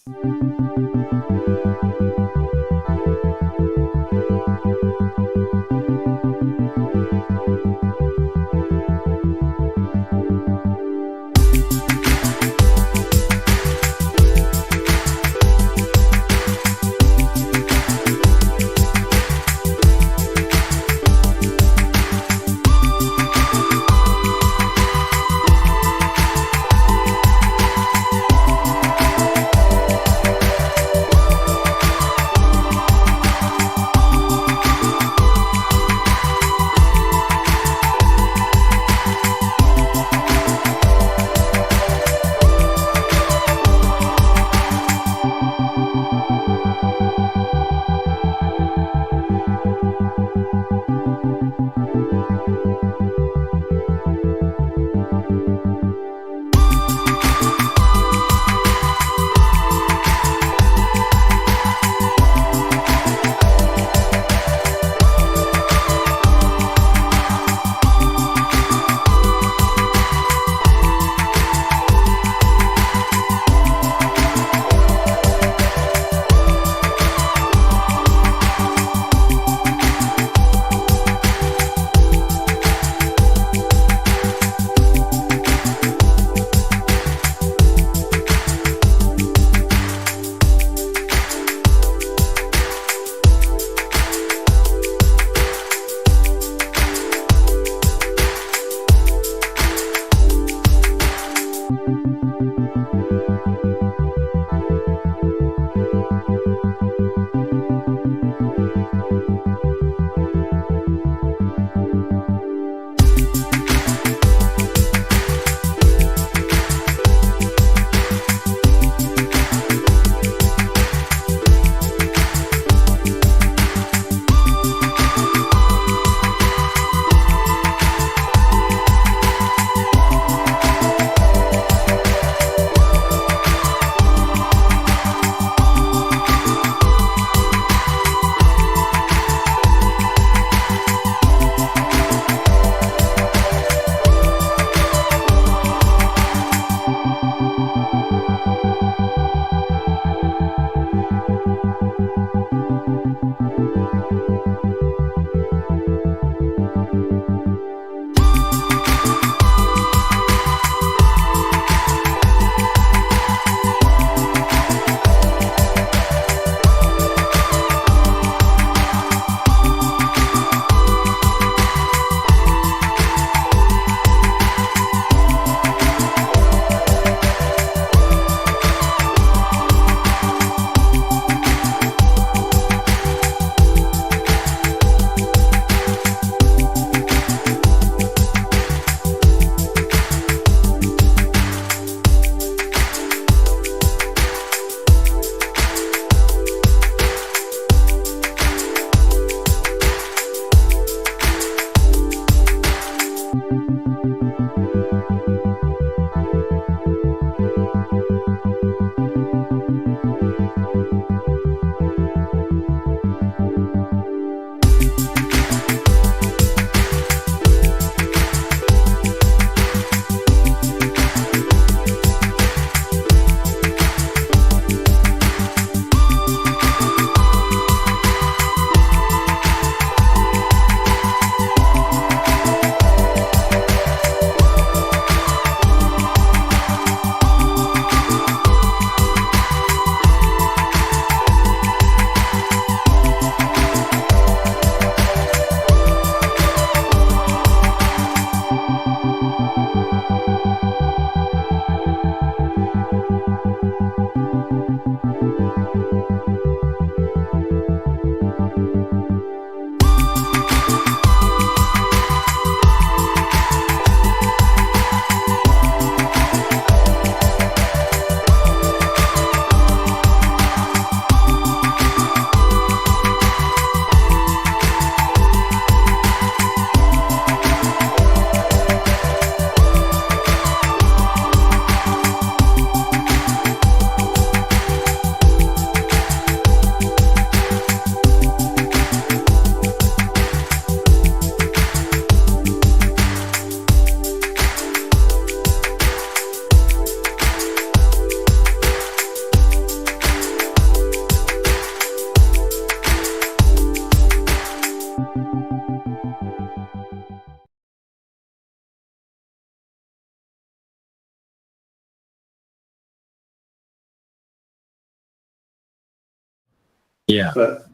Yeah. But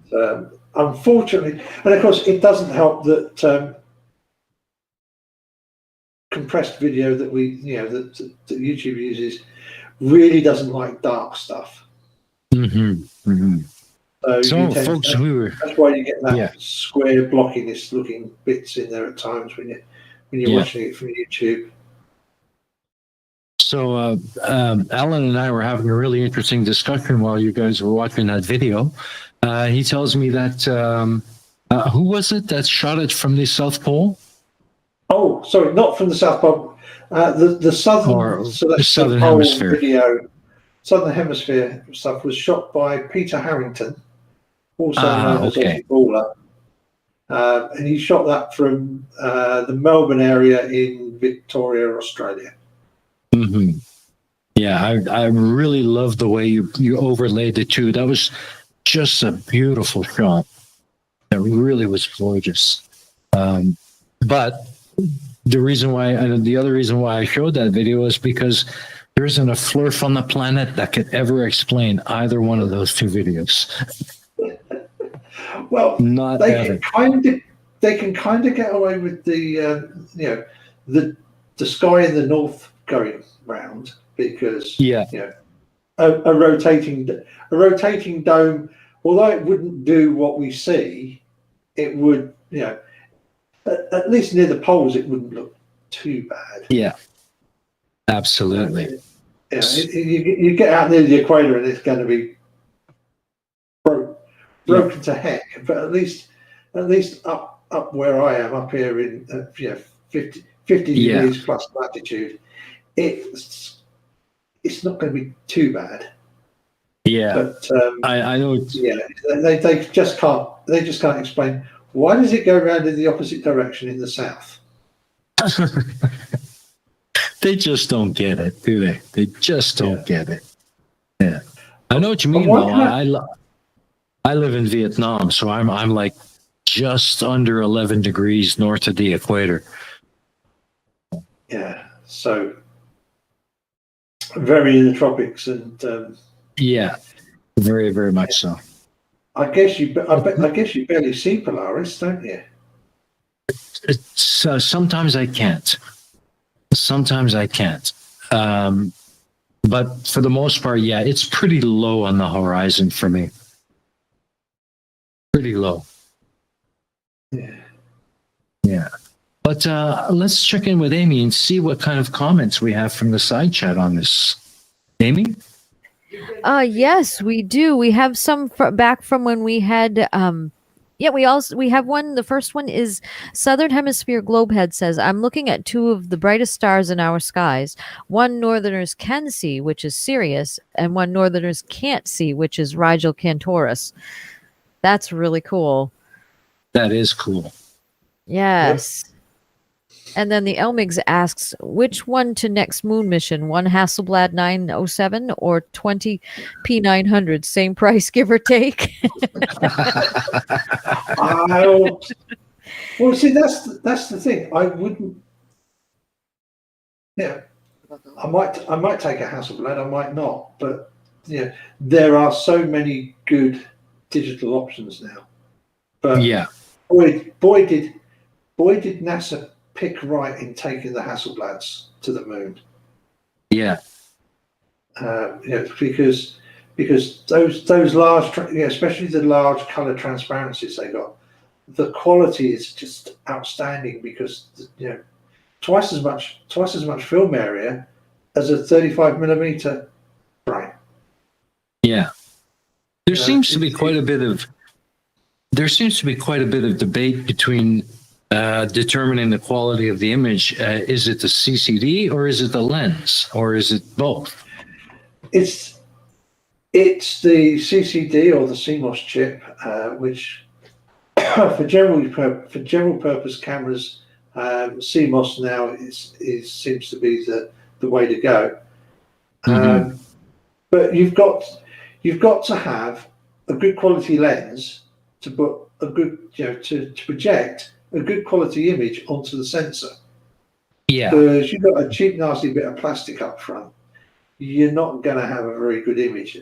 unfortunately, and of course, it doesn't help that compressed video that that YouTube uses really doesn't like dark stuff. So, folks, that's why you get that square blockiness looking bits in there at times when you're watching it from YouTube. So Alan and I were having a really interesting discussion while you guys were watching that video. He tells me that who was it that shot it from the South Pole? Oh, sorry, not from the South Pole. The southern hemisphere video. Southern Hemisphere stuff was shot by Peter Harrington, also known as Aussie Baller. And he shot that from the Melbourne area in Victoria, Australia. Yeah, I really love the way you overlaid the two. That was just a beautiful shot. It really was gorgeous. But the other reason why I showed that video is because there isn't a flurf on the planet that could ever explain either one of those two videos. Well, Not they ever. can kind of get away with the the sky in the north going round because a rotating dome, although it wouldn't do what we see, it would at least near the poles it wouldn't look too bad. Yeah, absolutely. You get out near the equator and it's going to be broken to heck. But at least up where I am, up here in 50 degrees plus latitude, it's not going to be too bad. Yeah, but I know. They just can't explain why does it go around in the opposite direction in the south. They just don't get it, do they? They just don't get it. Yeah, I know what you mean. Though I live in Vietnam, so I'm like just under 11 degrees north of the equator. Yeah, so very in the tropics, and very, very much so. I guess you barely see Polaris, don't you? Sometimes I can't. But for the most part, it's pretty low on the horizon for me. Pretty low. Yeah. But let's check in with Aimee and see what kind of comments we have from the side chat on this. Aimee? Yes, we do. We have some back from when we had we have one. The first one is Southern Hemisphere Globehead says, I'm looking at two of the brightest stars in our skies. One Northerners can see, which is Sirius, and one Northerners can't see, which is Rigel Cantorus. That's really cool. That is cool. Yes. Yep. And then the Elmigs asks, which one to next moon mission? One Hasselblad 907 or 20 P900? Same price, give or take. Well, see, that's the thing. I wouldn't. Yeah, I might take a Hasselblad. I might not. But there are so many good digital options now. But boy did NASA pick right in taking the Hasselblads to the moon. Yeah. Because those large, especially the large color transparencies they got, the quality is just outstanding because twice as much film area as a 35mm frame. Yeah. There seems to be quite a bit of debate between determining the quality of the image. Is it the CCD or is it the lens or is it both? It's the CCD or the CMOS chip, which for general purpose cameras, CMOS now seems to be the way to go. Mm-hmm. But you've got to have a good quality lens to put a good to project a good quality image onto the sensor. Yeah. Because you've got a cheap, nasty bit of plastic up front, you're not going to have a very good image.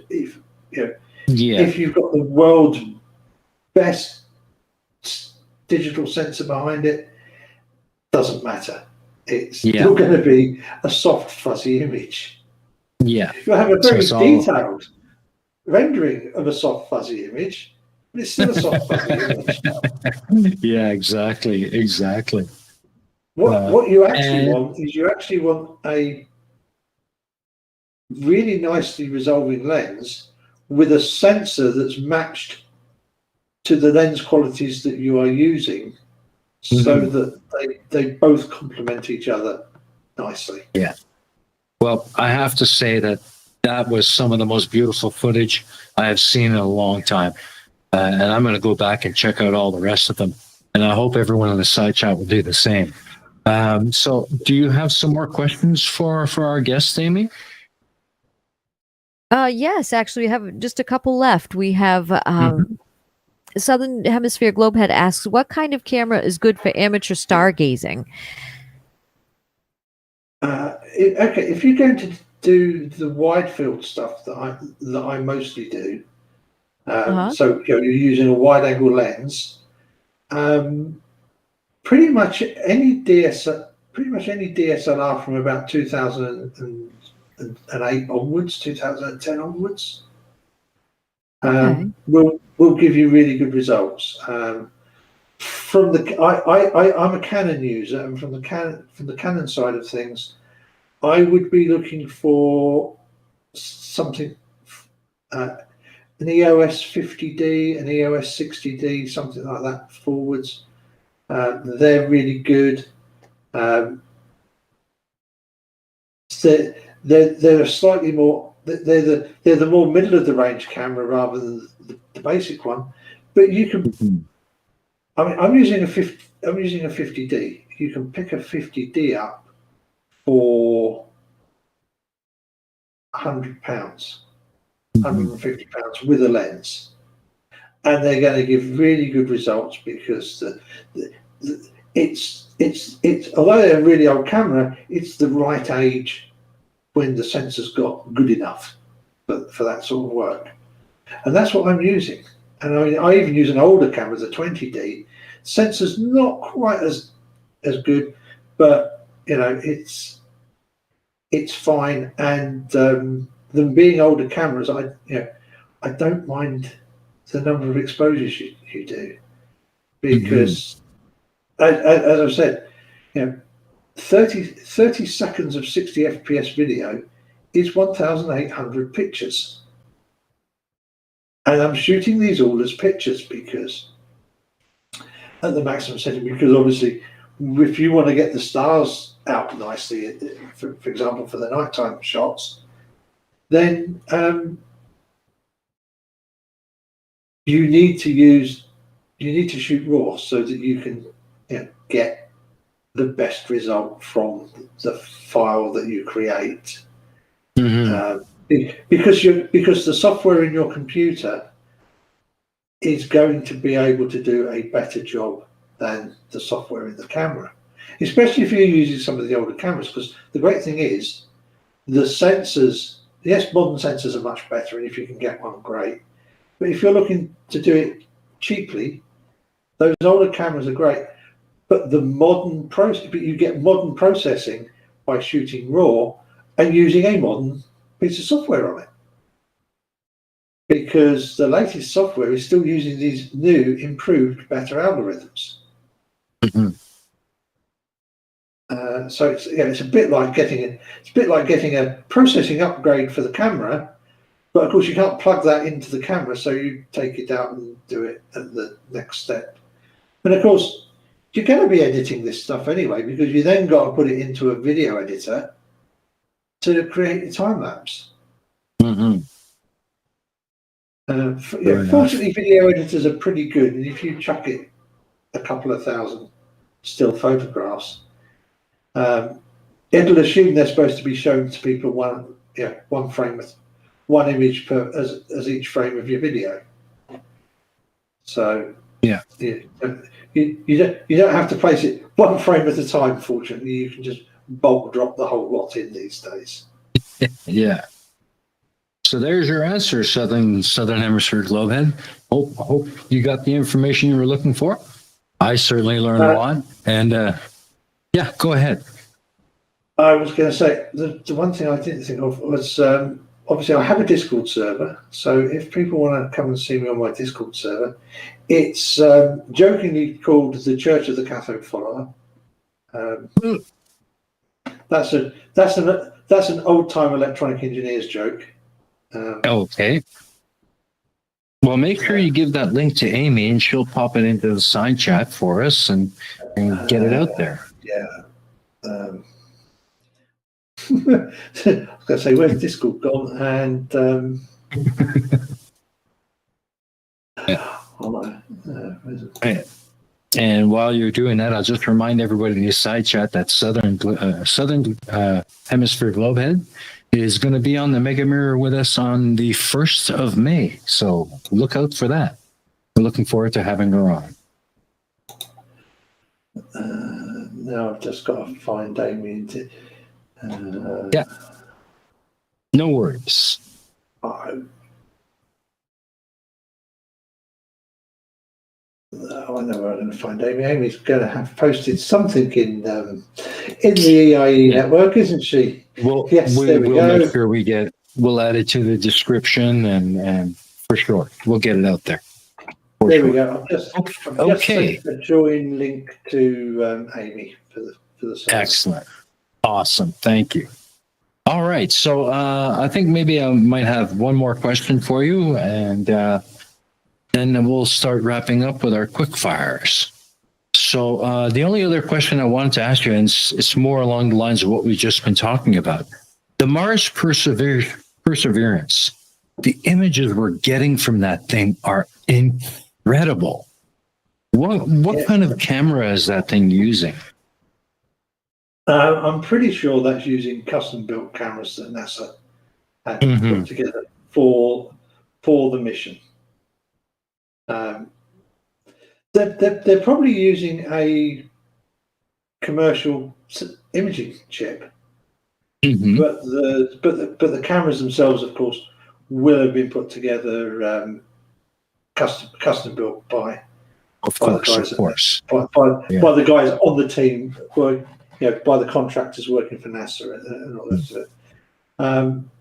Yeah. If you've got the world's best digital sensor behind it, doesn't matter. It's still going to be a soft, fuzzy image. Yeah. You'll have a So very it's all- detailed rendering of a soft, fuzzy image, but it's still a soft, fuzzy image. Yeah, exactly. What you actually and- want is you actually want a really nicely resolving lens with a sensor that's matched to the lens qualities that you are using, so that they both complement each other nicely. Yeah. Well, I have to say that was some of the most beautiful footage I have seen in a long time. And I'm going to go back and check out all the rest of them. And I hope everyone in the side chat will do the same. So do you have some more questions for our guest, Aimee? Yes, actually, we have just a couple left. We have Southern Hemisphere Globehead asks, what kind of camera is good for amateur stargazing? Okay, if you're going to do the wide field stuff that I mostly do, so you're using a wide angle lens, pretty much any DSLR from about 2008 onwards, 2010 onwards, will give you really good results. From the I'm a Canon user, and from the Canon side of things, I would be looking for something, an EOS 50D, an EOS 60D, something like that forwards. They're really good. They're slightly more. They're the more middle of the range camera rather than the basic one. But you can. I mean, I'm using a 50D. You can pick a 50D up for £100, £150 with a lens, and they're going to give really good results because it's although they're a really old camera, it's the right age when the sensor's got good enough for that sort of work, and that's what I'm using. And I even use an older camera, the 20D. Sensor's not quite as good, but it's fine. And them being older cameras, I don't mind the number of exposures you do, because as I've said, 30 seconds of 60 FPS video is 1,800 pictures. And I'm shooting these all as pictures because at the maximum setting, because obviously if you want to get the stars out nicely, for example, for the nighttime shots, then you need to shoot RAW so that you can get the best result from the file that you create. Because the software in your computer is going to be able to do a better job than the software in the camera, especially if you're using some of the older cameras. Because the great thing is the sensors. Yes, modern sensors are much better, and if you can get one, great. But if you're looking to do it cheaply, those older cameras are great. But you get modern processing by shooting RAW and using a modern piece of software on it, because the latest software is still using these new, improved, better algorithms. So it's a bit like getting a processing upgrade for the camera, but of course you can't plug that into the camera, so you take it out and do it at the next step. And of course, you're going to be editing this stuff anyway, because you then got to put it into a video editor to create a time lapse. Fortunately, video editors are pretty good, and if you chuck it a couple of thousand still photographs, it'll assume they're supposed to be shown to people one frame with one image per as each frame of your video. So you don't have to place it one frame at a time. Fortunately, you can just bulk drop the whole lot in these days. Yeah. So there's your answer, Southern Hemisphere Globehead. Hope you got the information you were looking for. I certainly learned a lot. And yeah, go ahead. I was going to say the one thing I didn't think of was obviously I have a Discord server. So if people want to come and see me on my Discord server, it's jokingly called the Church of the Cathode Follower. That's an old time electronic engineers joke. Okay. Well, make sure you give that link to Aimee, and she'll pop it into the side chat for us and get it out there. Yeah. I was going to say, where's Discord gone? And and while you're doing that, I'll just remind everybody in the side chat that Southern Hemisphere Globehead is going to be on the Mega Mirror with us on the 1st of May. So look out for that. We're looking forward to having her on. Now I've just got to find Aimee. Yeah. No worries. I know where I'm going to find Aimee. Amy's going to have posted something in the EiE Network, isn't she? Well, yes, there we we'll go. make sure we'll add it to the description and for sure we'll get it out there. There we go. I've just okay. sent a join link to Aimee for the site. Excellent. Awesome. Thank you. All right. So I think maybe I might have one more question for you, and then we'll start wrapping up with our quick fires. So the only other question I wanted to ask you, and it's more along the lines of what we've just been talking about. The Mars Perseverance, the images we're getting from that thing are incredible. What kind of camera is that thing using? I'm pretty sure that's using custom-built cameras that NASA had put together for the mission. They're probably using a commercial imaging chip, but the cameras themselves, of course, will have been put together custom built by the guys on the team, by the contractors working for NASA and all that stuff.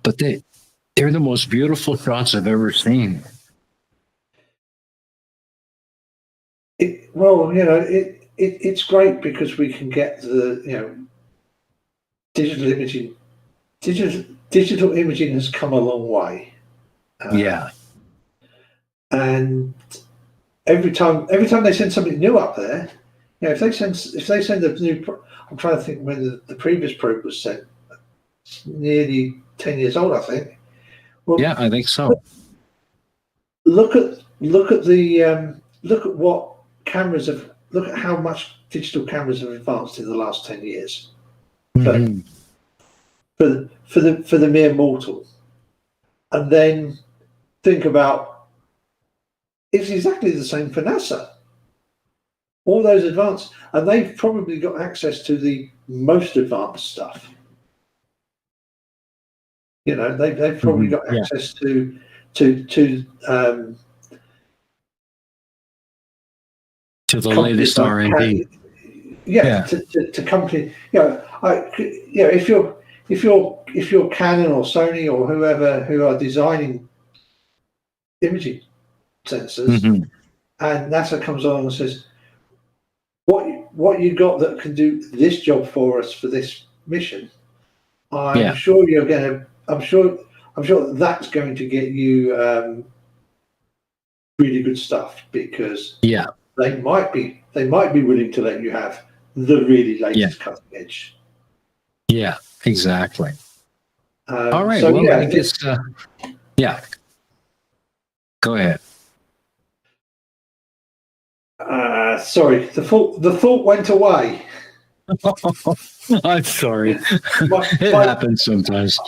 But they're the most beautiful shots I've ever seen. It's great because we can get the digital imaging. Digital imaging has come a long way. And every time they send something new up there, if they send a new, I'm trying to think when the previous probe was sent. It's nearly 10 years old, I think. Well, yeah, I think so. Look at what cameras have. Look at how much digital cameras have advanced in the last 10 years. For the mere mortal, and then think about it's exactly the same for NASA. All those advanced, and they've probably got access to the most advanced stuff. They've probably got access to the latest R&D. To company. If you're Canon or Sony or whoever who are designing imaging sensors, and NASA comes along and says, "What you got that can do this job for us for this mission?" I'm sure that's going to get you really good stuff, because they might be willing to let you have the really latest cutting edge. Yeah, exactly. All right. So well, I guess. Go ahead. Sorry, the thought went away. I'm sorry. It happens sometimes.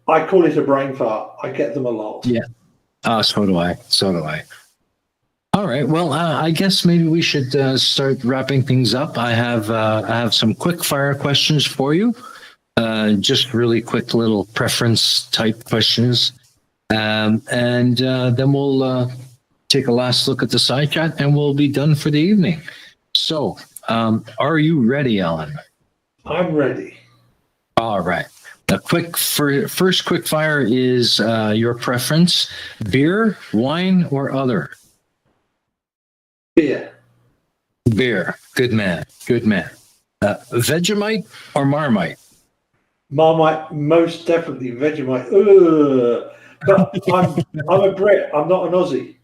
I call it a brain fart. I get them a lot. Yeah. So do I. All right. Well, I guess maybe we should start wrapping things up. I have some quick fire questions for you. Just really quick little preference type questions. Then we'll take a last look at the side chat and we'll be done for the evening. So, are you ready, Alan? I'm ready. All right. The first quick fire is your preference: beer, wine, or other? Beer. Beer. Good man. Good man. Vegemite or Marmite? Marmite, most definitely. Vegemite. Ugh. But I'm a Brit. I'm not an Aussie.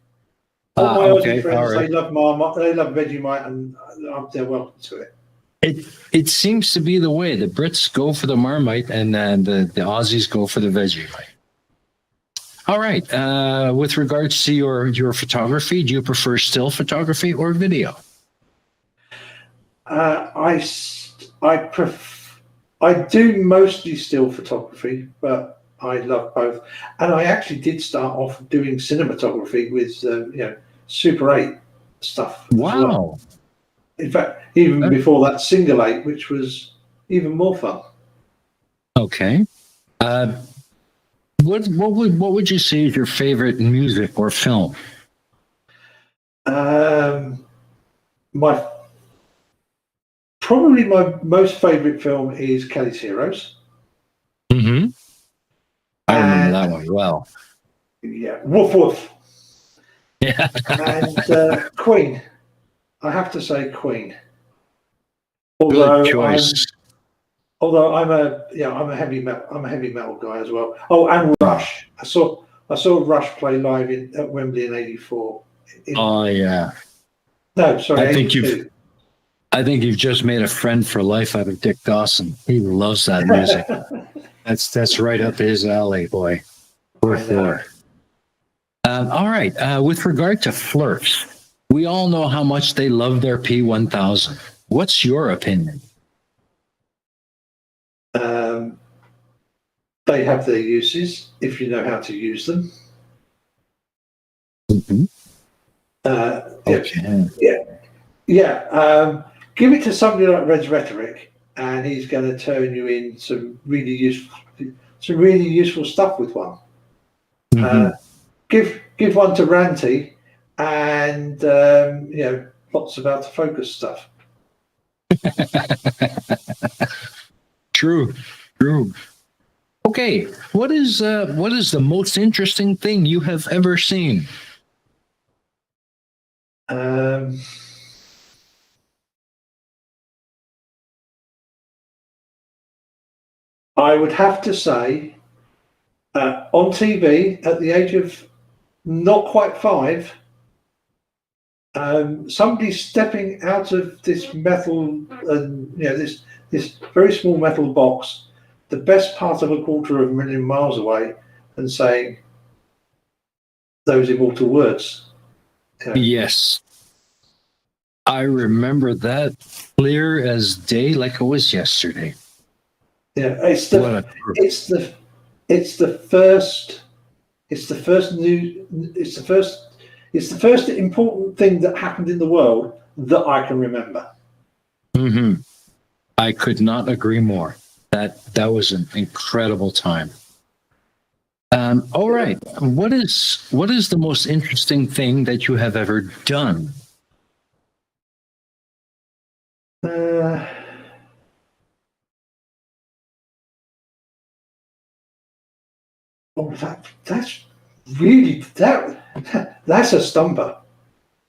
All my Aussie Okay. All friends, right. they love Marmite. They love Vegemite, and they're welcome to it. It seems to be the way. The Brits go for the Marmite, and then the Aussies go for the Vegemite. All right. With regards to your photography, do you prefer still photography or video? I do mostly still photography, but I love both. And I actually did start off doing cinematography with Super 8 stuff. As well. Wow. In fact, even before that, Single 8, which was even more fun. Okay. What would you say is your favorite music or film? Probably my most favorite film is Kelly's Heroes. Mm-hmm. I remember that one well. Yeah, woof woof. Yeah. And Queen. I have to say Queen. Good choice. Although I'm a heavy metal guy as well. Oh, and Rush. I saw Rush play live at Wembley in '84. Oh yeah. No, sorry, I think you've just made a friend for life out of Dick Dawson. He loves that music. That's right up his alley, boy. For sure. All right. With regard to flirts, we all know how much they love their P1000. What's your opinion? They have their uses if you know how to use them. Mm-hmm. Yeah. Give it to somebody like Red's Rhetoric, and he's going to turn you in some really useful stuff with one. Mm-hmm. Give one to Ranty, and lots of out of focus stuff. True. Okay, what is the most interesting thing you have ever seen? I would have to say, on TV at the age of not quite 5, somebody stepping out of this metal, this very small metal box, the best part of a quarter of a million miles away, and saying those immortal words. Yes, I remember that clear as day, like it was yesterday. Yeah, it's the first important thing that happened in the world that I can remember. Mm-hmm. I could not agree more. That was an incredible time. All right. What is the most interesting thing that you have ever done? That's a stumper.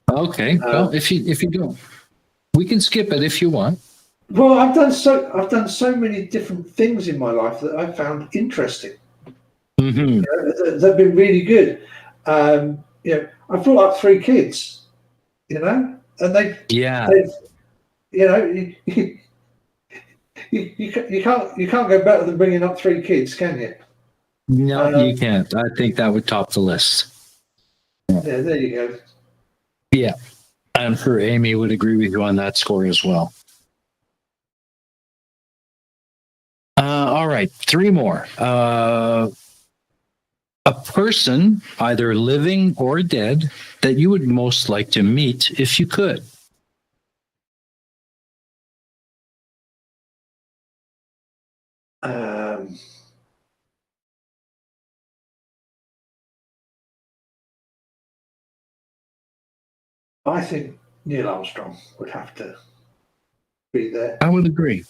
Okay. Well, if you don't, we can skip it if you want. Well, I've done so many different things in my life that I found interesting. Mm-hmm. They've been really good. I brought up 3 kids, and they've you can't go better than bringing up 3 kids, can you? No, you can't. I think that would top the list. Yeah, there you go. Yeah, I'm sure Aimee would agree with you on that score as well. All right, 3 more. A person, either living or dead, that you would most like to meet if you could. I think Neil Armstrong would have to be there. I would agree.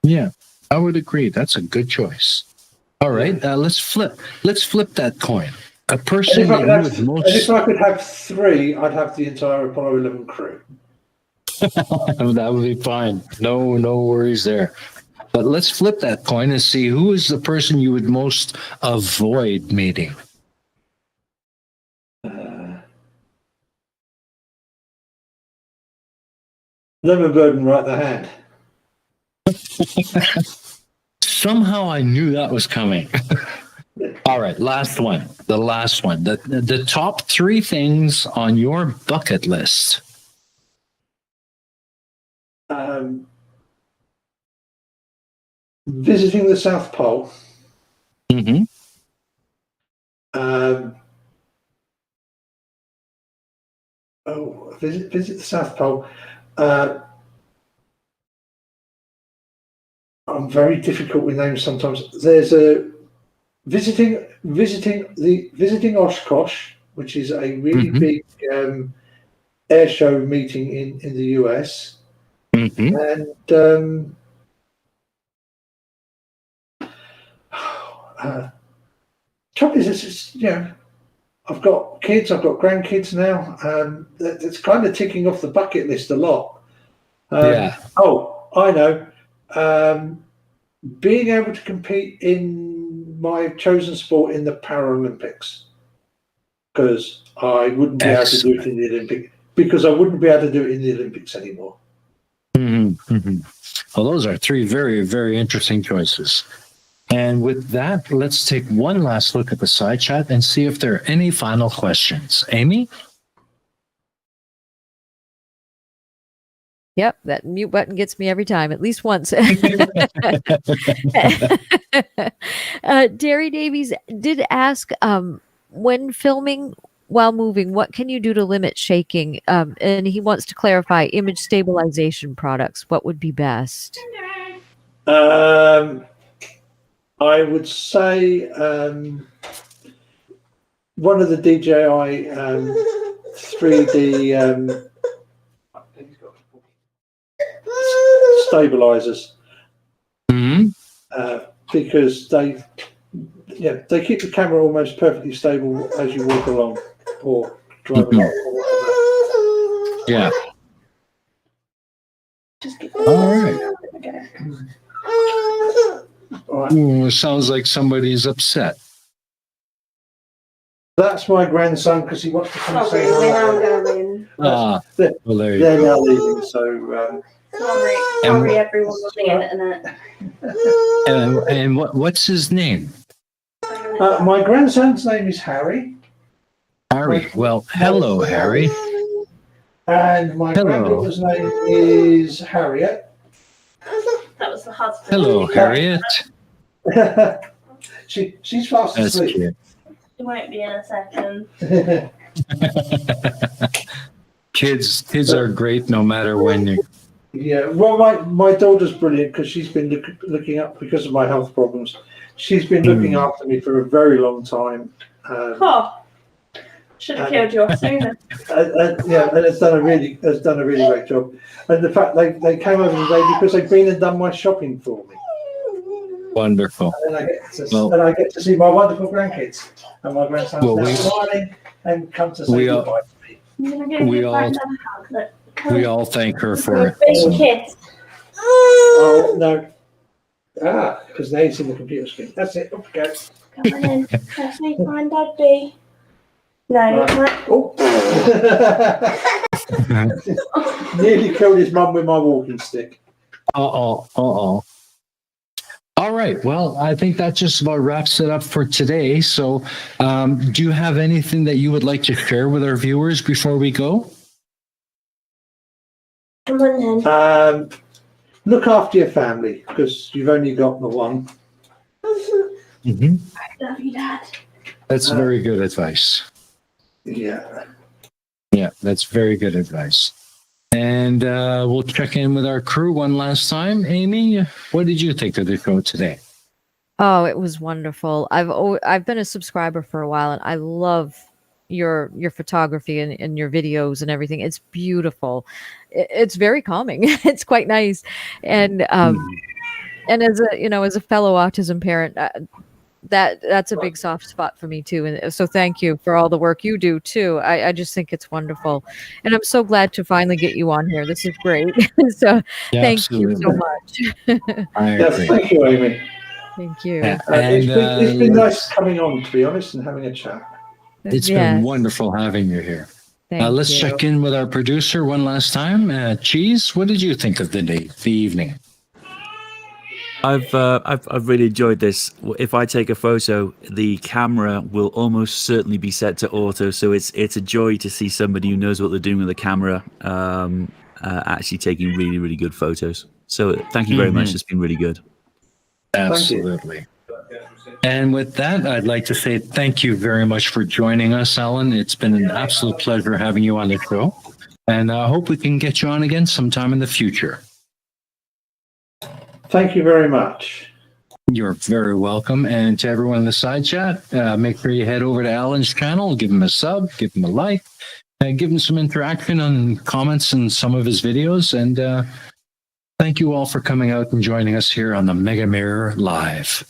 Yeah, I would agree. That's a good choice. All right, let's flip that coin. A person that you would most. And if I could have three, I'd have the entire Apollo 11 crew. That would be fine. No worries there. But let's flip that coin and see who is the person you would most avoid meeting. Lemon Bird and Right the Hand. Somehow I knew that was coming. All right, last one. The last one. The top three things on your bucket list. Visiting the South Pole. Mm-hmm. Visit the South Pole. I'm very difficult with names sometimes. There's a visiting Oshkosh, which is a really big air show meeting in the US, and trouble is, it's, I've got kids, I've got grandkids now. It's kind of ticking off the bucket list a lot. Oh, I know. Being able to compete in my chosen sport in the Paralympics, because I wouldn't be able to do it in the Olympics, because I wouldn't be able to do it in the Olympics anymore. Well, those are three very, very interesting choices. And with that, let's take one last look at the side chat and see if there are any final questions. Aimee? Yep, that mute button gets me every time, at least once. Derry Davies did ask, when filming while moving, what can you do to limit shaking? And he wants to clarify image stabilization products. What would be best? I would say one of the DJI 3D stabilizers, because they keep the camera almost perfectly stable as you walk along or drive along or whatever. Yeah. All right. Ooh, sounds like somebody's upset. That's my grandson, because he wants to come say hi. Well, there you They're go. now leaving, so Sorry everyone on the internet. And what's his name? my grandson's name is Harry, Harry. Well, hello, Harry. and my granddaughter's name is Harriet. That was the husband. Hello, Harriet. She's fast That's asleep. cute. It won't be in a second. Kids are great no matter when you. Yeah, well, my daughter's brilliant, because she's been looking up, because of my health problems. She's been looking after me for a very long time. Should have killed you off sooner. And has done a really great job. And the fact they came over today because they've been and done my shopping for me. Wonderful. And I get to see my wonderful grandkids, and my grandson's Well, now smiling and come to say goodbye to me. We all thank her for it. Big kiss. Oh no! Because now he's in the computer screen. That's it. Off we go. Come on in. Let's make mine Daddy. No, Oh! Nearly killed his mum with my walking stick. Uh-oh. All right. Well, I think that just about wraps it up for today. So do you have anything that you would like to share with our viewers before we go? come on then. Look after your family, because you've only got the one. Mm-hmm. Love you, Dad. That's very good advice. Yeah. Yeah, that's very good advice. And we'll check in with our crew one last time. Aimee, what did you think of the show today? Oh, it was wonderful. I've been a subscriber for a while, and I love your photography and your videos and everything. It's beautiful. It's very calming. It's quite nice. And as a fellow autism parent, that's a big soft spot for me too. And so thank you for all the work you do too. I just think it's wonderful. And I'm so glad to finally get you on here. This is great. So Yeah, thank you absolutely. so much. I Yes, agree. thank you, Amy. Thank you. Yeah. It's been And, nice coming on, to be honest, and having a chat. It's Yes, been wonderful having you here. thank Let's you. check in with our producer one last time. Cheese, what did you think of the evening? I've really enjoyed this. If I take a photo, the camera will almost certainly be set to auto, so it's a joy to see somebody who knows what they're doing with the camera actually taking really, really good photos. So thank you very much. It's been really good. Absolutely. And with that, I'd like to say thank you very much for joining us, Alan. It's been an absolute pleasure having you on the show, and I hope we can get you on again sometime in the future. Thank you very much. You're very welcome. And to everyone in the side chat, make sure you head over to Alan's channel, give him a sub, give him a like, and give him some interaction on comments in some of his videos. And thank you all for coming out and joining us here on the Mega Mirror Live.